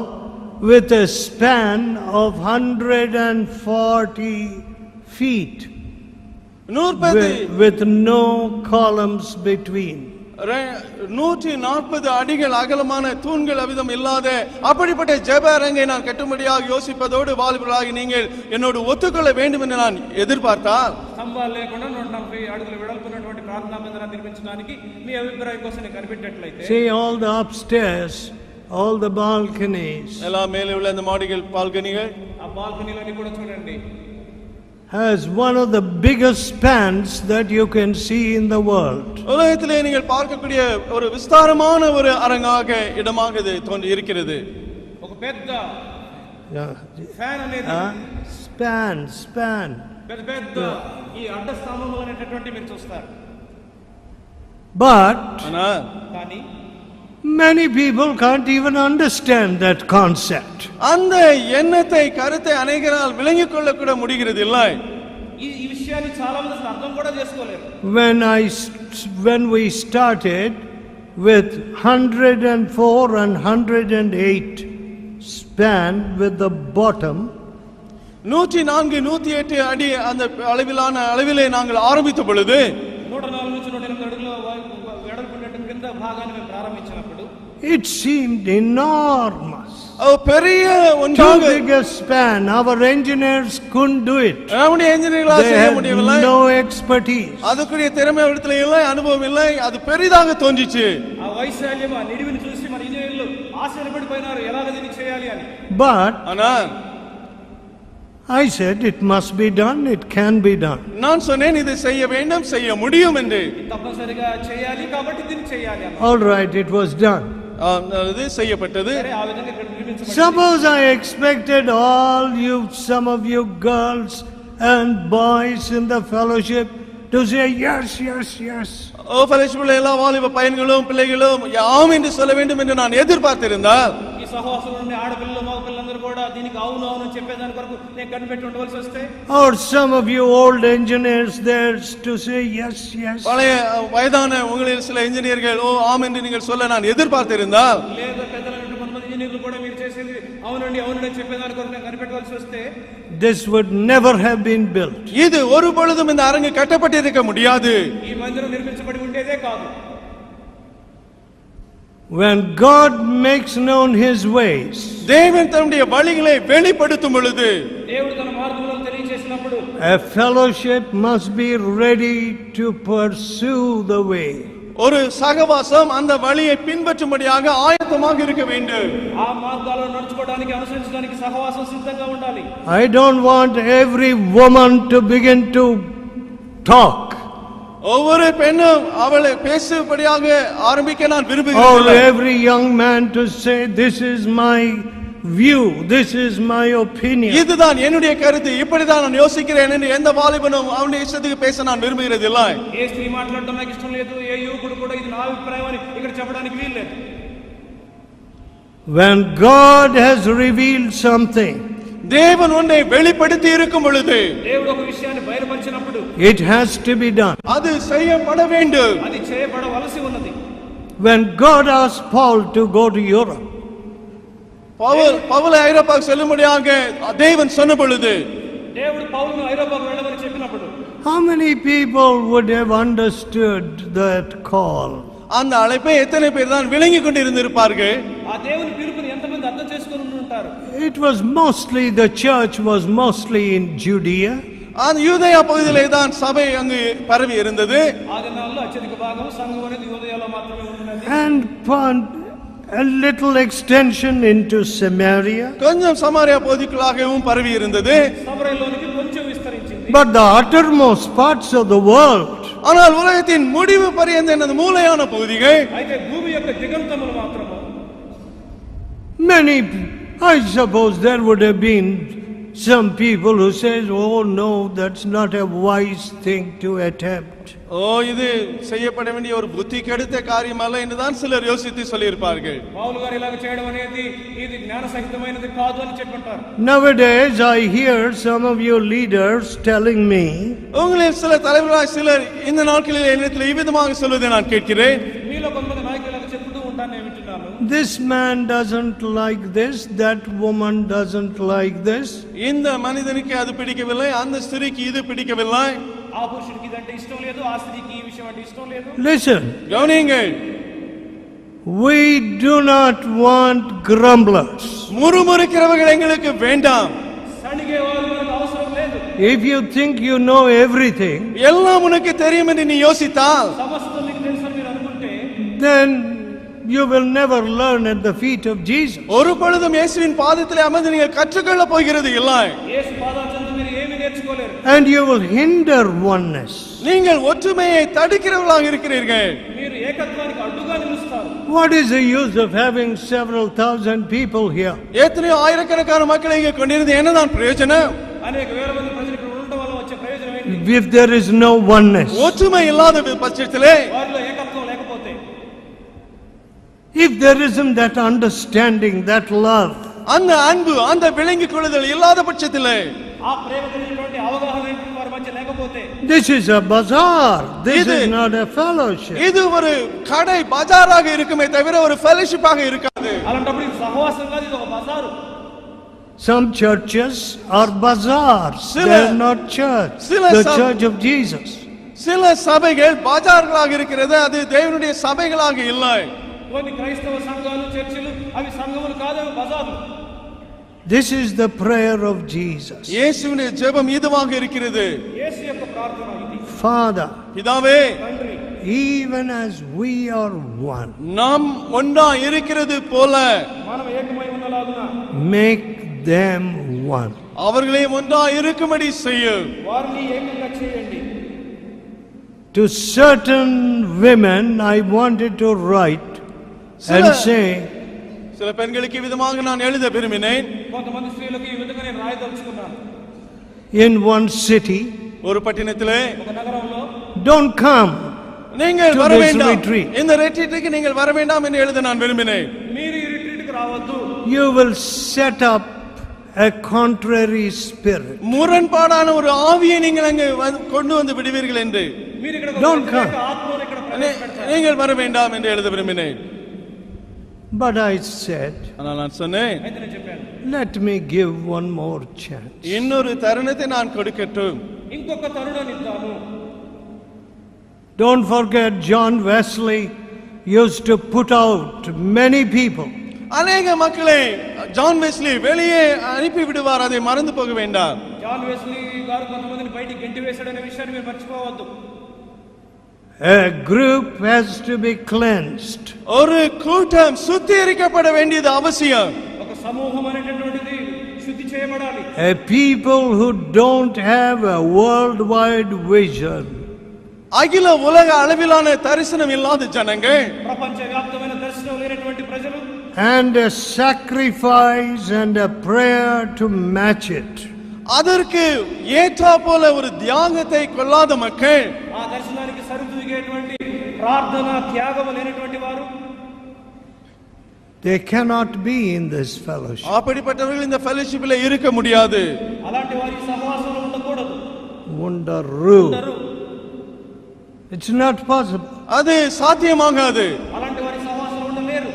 with a span of 140 feet. With no columns between. 140 அடிகள் அகலமான தூண்கள் அவிதம் இல்லாத அப்படிப்பட்ட ஜெப அரங்கை நான் கட்டும்படியாக யோசிப்பதோடு வாலிபர்களாகி நீங்கள் என்னோடு ஒத்துக்கொள்ள வேண்டும் என்று நான் எதிர்பார்த்தால், స్తంభాలు లేకుండా 140 అడుగుల వెడల్పున్నటువంటి ప్రార్థనా మందిరాన్ని నిర్మించడానికి మీ అభిప్రాయం కోసం నేను కనిపెట్టినట్లయితే, see all the upstairs, all the balconies, எல்லா மேலே உள்ள அந்த மாடிகள் பால்கனிகள், ఆ బాల్కనీలన్నీ కూడా చూడండి, has one of the biggest spans that you can see in the world. உலகத்திலே நீங்கள் பார்க்கக்கூடிய ஒரு விஸ்தாரமான ஒரு அரங்காக இடமாக இது தோன்றி இருக்கிறது. ఒక పెద్ద ఫ్యాన్ అనేది span పెద్ద ఈ అడ్డ స్తంభములు అనేటటువంటి మీరు చూస్తారు. But కానీ Many people can't even understand that concept. அந்த எண்ணத்தை கருத்தை அநேகரால் விளங்கிக் கொள்ள கூட முடிகிறது இல்லை. ఈ విషయాన్ని చాలా మంది అసలు అర్థం కూడా చేసుకోలేరు. When we started with 104 and 108 span with the bottom, 104 108 அடி அந்த அளவிலே நாங்கள் ஆரம்பித்த பொழுது 104 నుంచి 108 అడుగుల వెడల్పున్నట్టు కింద భాగాన్ని మేము ప్రారంభించినప్పుడు it seemed enormous. பெரிய Too ஒன்றாக big a span. Our engineers couldn't do it. நம்முடைய என்ஜினியர்களால் They செய்ய had முடியவில்லை. no expertise. அதுக்குரிய திறமை இடத்துல இல்லை, அனுபவம் இல்லை. அது பெரிதாக தோன்றிச்சு. ఆ వైశాల్యం ఆ నిడివిని చూసి మన ఇంజనీర్లు ఆశ్చర్యపడిపోయినారు ఎలాగ దీన్ని చేయాలి అని. But ஆனா I said it must be done, it can be done. நான் சொன்னேன் இதை செய்ய வேண்டும், செய்ய முடியும் என்று. తప్పనిసరిగా చేయాలి కాబట్టి దీన్ని చేయాలి అని. All right, it was done. அது செய்யப்பட்டது. సరే ఆ విధంగా ఇక్కడ నిర్మించబడింది. Suppose I expected some of you girls and boys in the fellowship to say yes, yes, yes. ஃபெலோஷிப்ல எல்லா வாலிப பையன்களும் பிள்ளைகளும் ஆம் என்று சொல்ல வேண்டும் என்று நான் எதிர்பார்த்திருந்தால், ఈ సహవాసంలోని ఆడపిల్లలు మగ పిల్లలందరూ కూడా దీనికి అవును అవును చెప్పేదాని కొరకు నేను కనిపెట్టి ఉండవలసి వస్తే, Or some of you old engineers there to say yes, yes. பழைய வயதான உங்களில் சில இன்ஜினியர்கள் ஆம் என்று நீங்கள் சொல்ல நான் எதிர்பார்த்திருந்தால், లేదా పెద్దలైన కొంతమంది ఇంజనీర్లు కూడా మీరు చేసేది అవునండి అవునండి చెప్పేదాని కొరకు నేను కనిపెట్టవలసి వస్తే, This would never have been built. இது ஒரு பொழுதும் இந்த அரங்கு கட்டப்பட்டிருக்க முடியாது. ఈ మందిరం నిర్మించబడి ఉండేదే కాదు. When God makes known his ways, தேவன் தன்னுடைய வழிகளை வெளிப்படுத்தும் பொழுது, దేవుడు తన మార్గములను తెలియజేసినప్పుడు a fellowship must be ready to pursue the way. ஒரு சகவாசம் அந்த வழியை பின்பற்றும்படியாக ஆயத்தமாக இருக்க வேண்டும். ఆ మార్గాల్లో నడుచుకోవడానికి అనుసరించడానికి సహవాసం సిద్ధంగా ఉండాలి. I don't want every woman to begin to talk, ஒவ்வொரு பெண்ணும் அவளை பேசும்படியாக ஆரம்பிக்க நான் or விரும்புகிறேன். every young man to say this is my view, this is my opinion. இதுதான் என்னுடைய கருத்து, இப்படிதான் நான் யோசிக்கிறேன் என்று எந்த வாலிபனும் அவனுடைய இஷ்டத்துக்கு பேச நான் விரும்புகிறது இல்லை. ఏ స్త్రీ మాట్లాడడం నాకు ఇష్టం లేదు, ఏ యువకుడు కూడా ఇది నా అభిప్రాయం అని ఇక్కడ చెప్పడానికి వీల్లేదు. When God has revealed something, தேவன் ஒன்றை வெளிப்படுத்தி இருக்கும் பொழுது దేవుడు ఒక విషయాన్ని బయలుపరిచినప్పుడు it has to be done. அது செய்யப்பட வேண்டும். అది చేయబడవలసి ఉన్నది. When God asked Paul to go to Europe, பவுலை ஐரோப்பாவுக்கு செல்லும்படியாக தேவன் சொன்ன பொழுது, దేవుడు పౌలును ఐరోపాకు వెళ్ళమని చెప్పినప్పుడు how many people would have understood that call? அந்த அழைப்பை எத்தனை பேர் தான் விளங்கி கொண்டிருந்திருப்பார்கள்? ఆ దేవుని పిలుపుని ఎంతమంది అర్థం చేసుకొని ఉంటారు? It was mostly, the church was mostly in Judea. அந்த யூதேயா பகுதியிலே தான் சபை அங்கு பரவி இருந்தது. ఆ దినాల్లో అత్యధిక భాగం సంఘం అనేది యూదయలో మాత్రమే ఉన్నది. And a little extension into Samaria. கொஞ்சம் சமாரியா பகுதிக்குள்ளாகவும் பரவி இருந்தது. సమరయంలోనికి కొంచెం విస్తరించింది. But the uttermost parts of the world, ஆனால் உலகத்தின் முடிவு பரியந்த அந்த மூலையான பகுதிகள், అయితే భూమి యొక్క దిగంతములు మాత్రము many, I suppose there would have been some people who says, oh no, that's not a wise thing to attempt. இது செய்யப்பட வேண்டிய ஒரு புத்தி கெடுத்த காரியம் அல்ல என்றுதான் சிலர் யோசித்து சொல்லியிருப்பார்கள். పౌలు గారు ఇలాగ చేయడం అనేది ఇది జ్ఞాన సహితమైనది కాదు అని చెప్పంటారు. Nowadays I hear some of you leaders telling me, உங்களில் சில தலைவர்களாய் சிலர் இந்த நாட்களில் என்னிடத்தில் இவ்விதமாக சொல்வதை நான் கேட்கிறேன். మీలో కొంతమంది నాయకులు ఇలాగ చెప్తూ ఉంటాను, నేను వింటున్నాను. this man doesn't like this, that woman doesn't like this. இந்த மனிதனுக்கு அது பிடிக்கவில்லை, அந்த ஸ்திரீக்கு இது பிடிக்கவில்லை. ఆ పురుషుడికి ఇదంటే ఇష్టం లేదు, ఆ స్త్రీకి ఈ విషయం అంటే ఇష్టం లేదు. Listen, கவனியுங்கள், we do not want grumblers. முறுமுறுக்கிறவர்கள் எங்களுக்கு வேண்டாம். సణిగేవారు మనకు అవసరం లేదు. If you think you know everything, எல்லாம் உனக்கு தெரியும் என்று நீ யோசித்தால், సమస్తం మీకు తెలుసని మీరు అనుకుంటే, then you will never learn at the feet of Jesus. ஒரு பொழுதும் இயேசுவின் பாதத்திலே அமர்ந்து நீங்கள் கற்றுக்கொள்ள போகிறது இல்லை. యేసు పాదాలచెంత మీరు ఏమీ నేర్చుకోలేరు. And you will hinder oneness. நீங்கள் ஒற்றுமையை தடுக்கிறவர்களாக இருக்கிறீர்கள். మీరు ఏకత్వానికి అడ్డుగా నిలుస్తారు. What is the use of having several thousand people here எத்தனையோ ஆயிரக்கணக்கான மக்களை இங்கே கொண்டிருந்து என்னதான் பிரயோஜனம்? అనేక వేల మంది ప్రజలు ఇక్కడ ఉండడం వల్ల వచ్చే ప్రయోజనం ఏంటి? if there is no oneness? ஒற்றுமை இல்லாத பட்சத்திலே, వారిలో ఏకత్వం లేకపోతే, If there isn't that understanding, that love, அந்த அன்பு அந்த விளங்கிக் கொள்ளுதல் இல்லாத பட்சத்திலே ఆ ప్రేమ కలిగినటువంటి అవగాహన ఏంటి వారి మధ్య లేకపోతే this is a bazaar. This இது- is not a fellowship. இது ஒரு கடை பஜாராக இருக்குமே தவிர ஒரு ஃபெலோஷிப்பாக இருக்காது. అలాంటప్పుడు ఇది సహవాసం కాదు, ఇది ఒక బజారు. Some churches are bazaars. Sila- They are not church. Sila The sab- church of Jesus. சில சபைகள் பஜார்களாக இருக்கிறது, அது தேவனுடைய சபைகளாக இல்லை. కొన్ని క్రైస్తవ సంఘాలు చర్చిలు అవి సంఘములు కాదు, అవి బజార్లు. This is the prayer of Jesus. இயேசுவின் ஜெபம் இதுவாக இருக்கிறது. యేసు యొక్క ప్రార్థన ఇది. Father, பிதாவே, తండ్రి, even as we are one, நாம் ஒன்றா இருக்கிறது போல మనం ఏకమై ఉన్నలాగున make them one. அவர்களே ஒன்றா இருக்கும்படி செய்யும். వారిని ఏకంగా చేయండి. To certain women, I wanted to write and Sila- say, சில பெண்களுக்கு விதமாக நான் எழுத விரும்பினேன். కొంతమంది స్త్రీలకు ఈ విధంగా నేను రాయదలుచుకున్నాను. in one city, ஒரு பட்டணத்திலே ఒక నగరంలో don't come. நீங்கள் To வர this வேண்டாம், retreat. இந்த ரெட்ரீட்டுக்கு நீங்கள் வர வேண்டாம் என்று எழுத நான் விரும்பினேன். మీరు ఈ రిట్రీట్కి రావద్దు. You will set up a contrary spirit. முரண்பாடான ஒரு ஆவியை நீங்கள் அங்கே கொண்டு வந்து விடுவீர்கள் என்று మీరు ఇక్కడ Don't come. ఆత్మను ఇక్కడ ప్రవేశపెడతారు. நீங்கள் வர வேண்டாம் என்று எழுத விரும்பினேன். But I said, ஆனால் நான் சொன்னேன், అయితే నేను చెప్పాను, let me give one more chance. இன்னொரு தருணத்தை நான் கொடுக்கட்டும். ఇంకొక తరుణనిద్దాము. Don't forget, John Wesley used to put out many people. அநேக மக்களை ஜான் வெஸ்லி வெளியே அனுப்பி விடுவார், அதை மறந்து போக வேண்டாம். జాన్ వెస్లీ గారు కొంతమందిని బయటికి గెంటి వేశాడనే విషయాన్ని మీరు మర్చిపోవద్దు. A group has to be cleansed. ஒரு கூட்டம் சுத்திகரிக்கப்பட வேண்டியது அவசியம். ఒక సమూహం అనేటటువంటిది శుద్ధి చేయబడాలి. A people who don't have a worldwide vision. அகில உலக அளவிலான தரிசனம் இல்லாத ஜனங்கள், ప్రపంచ వ్యాప్తమైన దర్శనం లేనటువంటి ప్రజలు, And a sacrifice and a prayer to match it. அதற்கு ஏற்றா போல ஒரு தியாகத்தை கொள்ளாத மக்கள், ఆ దర్శనానికి సరితూగేటువంటి ప్రార్థన త్యాగము లేనటువంటి వారు, They cannot be in this fellowship. அப்படிப்பட்டவர்கள் இந்த ஃபெலோஷிப்ல இருக்க முடியாது. అలాంటి వారి సహవాసంలో ఉండకూడదు. Wonderoo. ఉండరు. It's not possible. அது சாத்தியமாகாது. అలాంటి వారి సహవాసంలో ఉండలేరు.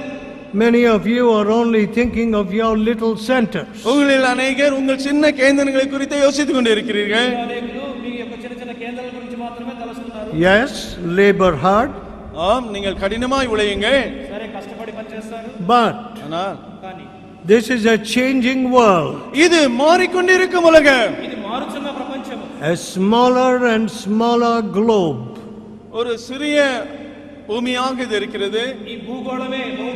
Many of you are only thinking of your little centers. உங்களில் அநேகர் உங்கள் சின்ன கேந்திரங்களை குறித்து யோசித்துக் கொண்டிருக்கிறீர்கள். అనేకులు మీ యొక్క చిన్న చిన్న కేంద్రాల గురించి మాత్రమే తలస్తున్నారు. Yes, labor hard, ஆம், நீங்கள் கடினமாய் உழையுங்கள். సరే, కష్టపడి పనిచేస్తారు. but ஆனால் కానీ this is a changing world. இது மாறிக்கொண்டிருக்கும் உலகம். ఇది మారుచున్న ప్రపంచము. A smaller and smaller globe. ஒரு சிறிய பூமியாக இது இருக்கிறது. ఈ భూగోళమే బహు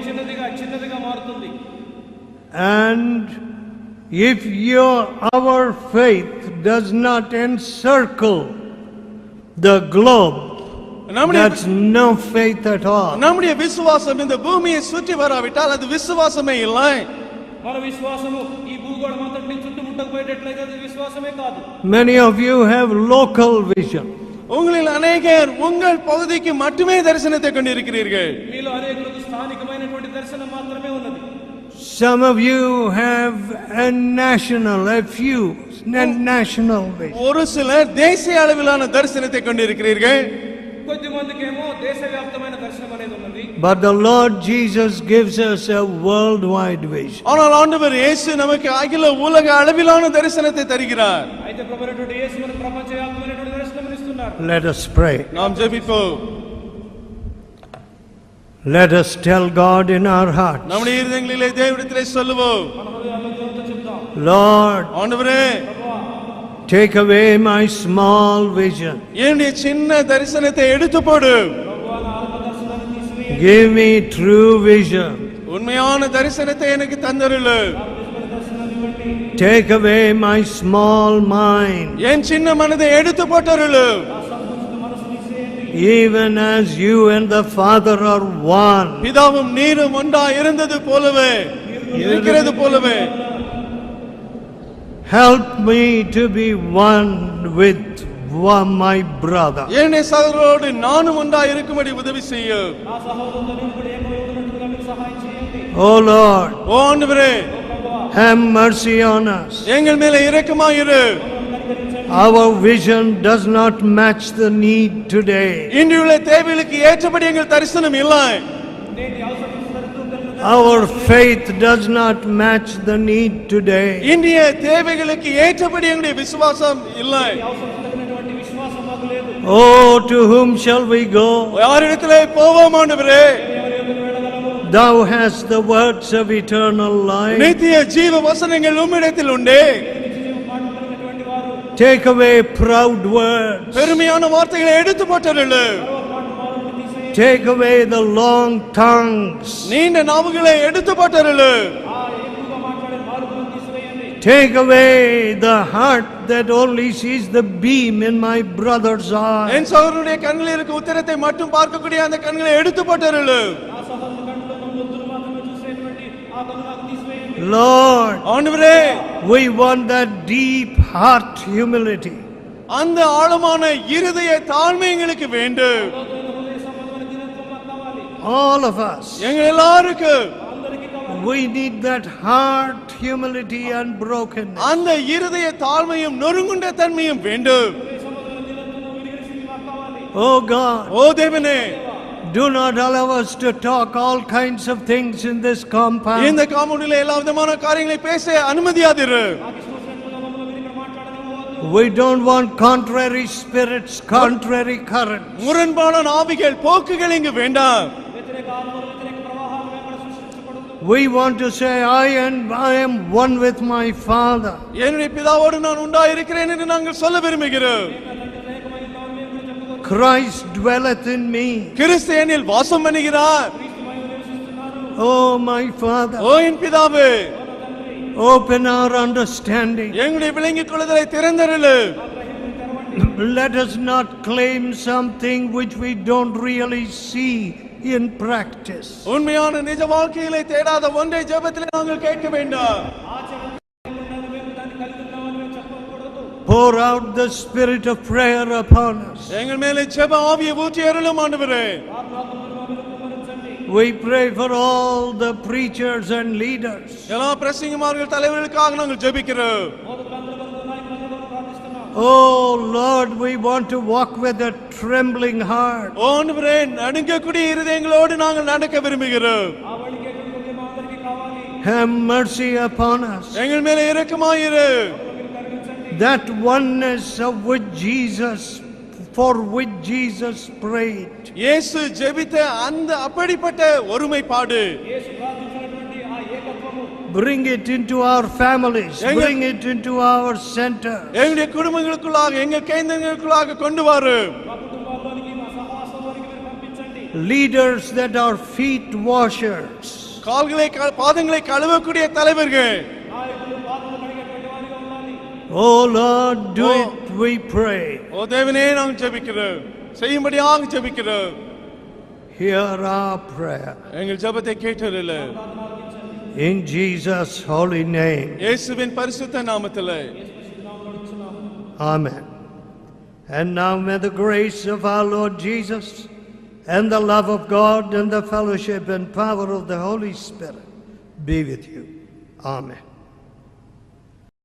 చిన్నదిగా మారుతుంది. And if our faith does not encircle the globe, நம்முடைய that's no faith at all. நம்முடைய விசுவாசம் இந்த பூமியை சுற்றி வராவிட்டால் அது விசுவாசமே இல்லை. మన విశ్వాసము ఈ భూగోళం అంతటిని చుట్టుముట్టకపోయేటట్లయితే అది విశ్వాసమే కాదు. Many of you have local vision. உங்களில் அநேகர் உங்கள் பகுதிக்கு மட்டுமே தரிசனத்தை கொண்டிருக்கிறீர்கள். మీలో అనేకులకు స్థానికమైనటువంటి దర్శనం మాత్రమే ఉన్నది. Some of you have a few national vision. ஒரு சிலர் தேசிய அளவிலான தரிசனத்தை கொண்டிருக்கிறீர்கள். కొద్ది మందికేమో దేశవ్యాప్తమైన దర్శనం అనేది ఉన్నది. But the Lord Jesus gives us a worldwide vision. ஆனால் ஆண்டவர் இயேசு நமக்கு அகில உலக அளவிலான தரிசனத்தை தருகிறார். అయితే ప్రభువైనటువంటి యేసు మనకు ప్రపంచవ్యాప్తమైనటువంటి దర్శనం ఇస్తున్నారు. Let us pray. நாம் ஜெபிப்போம். Let us tell God in our hearts, நம்முடைய இருதயங்களிலே தேவனிடத்திலே சொல்லுவோம், మన హృదయాల్లో దేవునితో చెప్తాం, Lord, ஆண்டவரே, take away my small vision. என்னுடைய சின்ன தரிசனத்தை எடுத்து போடு. ప్రభువా, నా అల్ప దర్శనాన్ని తీసివేయండి. Give me true vision. உண்மையான தரிசனத்தை எனக்கு தந்தருளு. దర్శనాన్ని ఇవ్వండి. Take away my small mind. என் சின்ன மனதை எடுத்து போட்டருளு. నా సంకుచిత మనసు తీసేయండి. Even as you and the Father are one. பிதாவும் நீரும் ஒன்றா இருந்தது போலவே, இருக்கிறது போலவே, Help me to be one with my brother. என்னுடைய சகோதரரோடு நானும் ஒன்றா இருக்கும்படி உதவி செய்யும். నా సహోదరులతో నేను కూడా ఏకమై ఉన్నట్టుగా మీకు O Lord, ஓ ஆண்டவரே, have mercy on us. எங்கள் மேல இரக்கமாயிரு. Our vision does not match the need today. இன்றையுள்ள தேவைகளுக்கு ஏற்றபடி எங்கள் தரிசனம் இல்லை. Our faith does not match the need today. இன்றைய தேவைகளுக்கு ஏற்றபடி எங்களுடைய விசுவாசம் இல்லை. Oh, to whom shall we go? யாரிடத்திலே போவோம் ஆண்டவரே? Thou hast the words of eternal life. நித்திய ஜீவ வசனங்கள் உம்மிடத்தில் உண்டே. Take away proud words. பெருமையான வார்த்தைகளை எடுத்து போட்டருளு. Take away the long tongues. நீண்ட நாவுகளை எடுத்து போட்டருளு. Take away the heart that only sees the beam in my brother's eye. என் சகோதரனுடைய கண்களில் இருக்க உத்தரத்தை மட்டும் பார்க்கக்கூடிய அந்த கண்களை எடுத்து போட்டருளு. Lord, ஆண்டவரே, we want that deep heart humility. அந்த ஆழமான இருதய தாழ்மை எங்களுக்கு வேண்டும். All of us. எங்க எல்லாருக்கும் We need that heart humility and brokenness. அந்த இருதய தாழ்மையும் நொறுங்குண்ட தன்மையும் வேண்டும். Oh God, ஓ தேவனே, do not allow us to talk all kinds of things in this compound. இந்த காம்பவுண்டில் எல்லா விதமான காரியங்களை பேச அனுமதியாதிரு. We don't want contrary spirits, contrary currents. முரண்பான ஆவிகள், போக்குகள் இங்கு வேண்டாம். We want to say, I am one with my Father. என்னுடைய பிதாவோடு நான் உண்டாயிருக்கிறேன் என்று நாங்கள் சொல்ல விரும்புகிறோம். Christ dwelleth in me. கிறிஸ்து என்னில் வாசம் பண்ணுகிறார். Oh my Father, ஓ என் பிதாவே, open our understanding. எங்களுடைய விளங்கிக் கொள்ளுதலை திறந்தருளு. Let us not claim something which we don't really see in practice. உண்மையான நிஜ வாழ்க்கையிலே தேடாத ஒன்றை ஜெபத்திலே நாங்கள் கேட்க வேண்டாம். Pour out the spirit of prayer upon us. எங்கள் மேலே ஜெப ஆவியை ஊற்றி அருளும் ஆண்டவரே. We pray for all the preachers and leaders. எல்லா பிரசங்கிமார்கள் தலைவர்களுக்காக நாங்கள் ஜெபிக்கிறோம். Oh Lord, we want to walk with a trembling heart. ஓ ஆண்டவரே, நடுங்கக்கூடிய இருதயங்களோடு நாங்கள் நடக்க விரும்புகிறோம். Have mercy upon us. எங்கள் மேலே இரக்கமாயிரு. That oneness of which Jesus, for which Jesus prayed. இயேசு ஜெபித்த அந்த அப்படிப்பட்ட ஒருமைப்பாடு Bring it into our families. Bring it into our center. எங்களுடைய குடும்பங்களுக்குள்ளாக, எங்கள் கேந்திரங்களுக்குள்ளாக கொண்டு வரும். Leaders that are feet washers. பாதங்களை கழுவக்கூடிய தலைவர்கள். Oh Lord, do it, we pray. ஓ தேவனே, நாங்கள் ஜெபிக்கிறோம். செய்யும்படியாக ஜெபிக்கிறோம். Hear our prayer. எங்கள் ஜெபத்தை கேட்டருளு. In Jesus' holy name. இயேசுவின் பரிசுத்த நாமத்திலே. Amen. And now may the grace of our Lord Jesus and the love of God and the fellowship and power of the Holy Spirit be with you. Amen.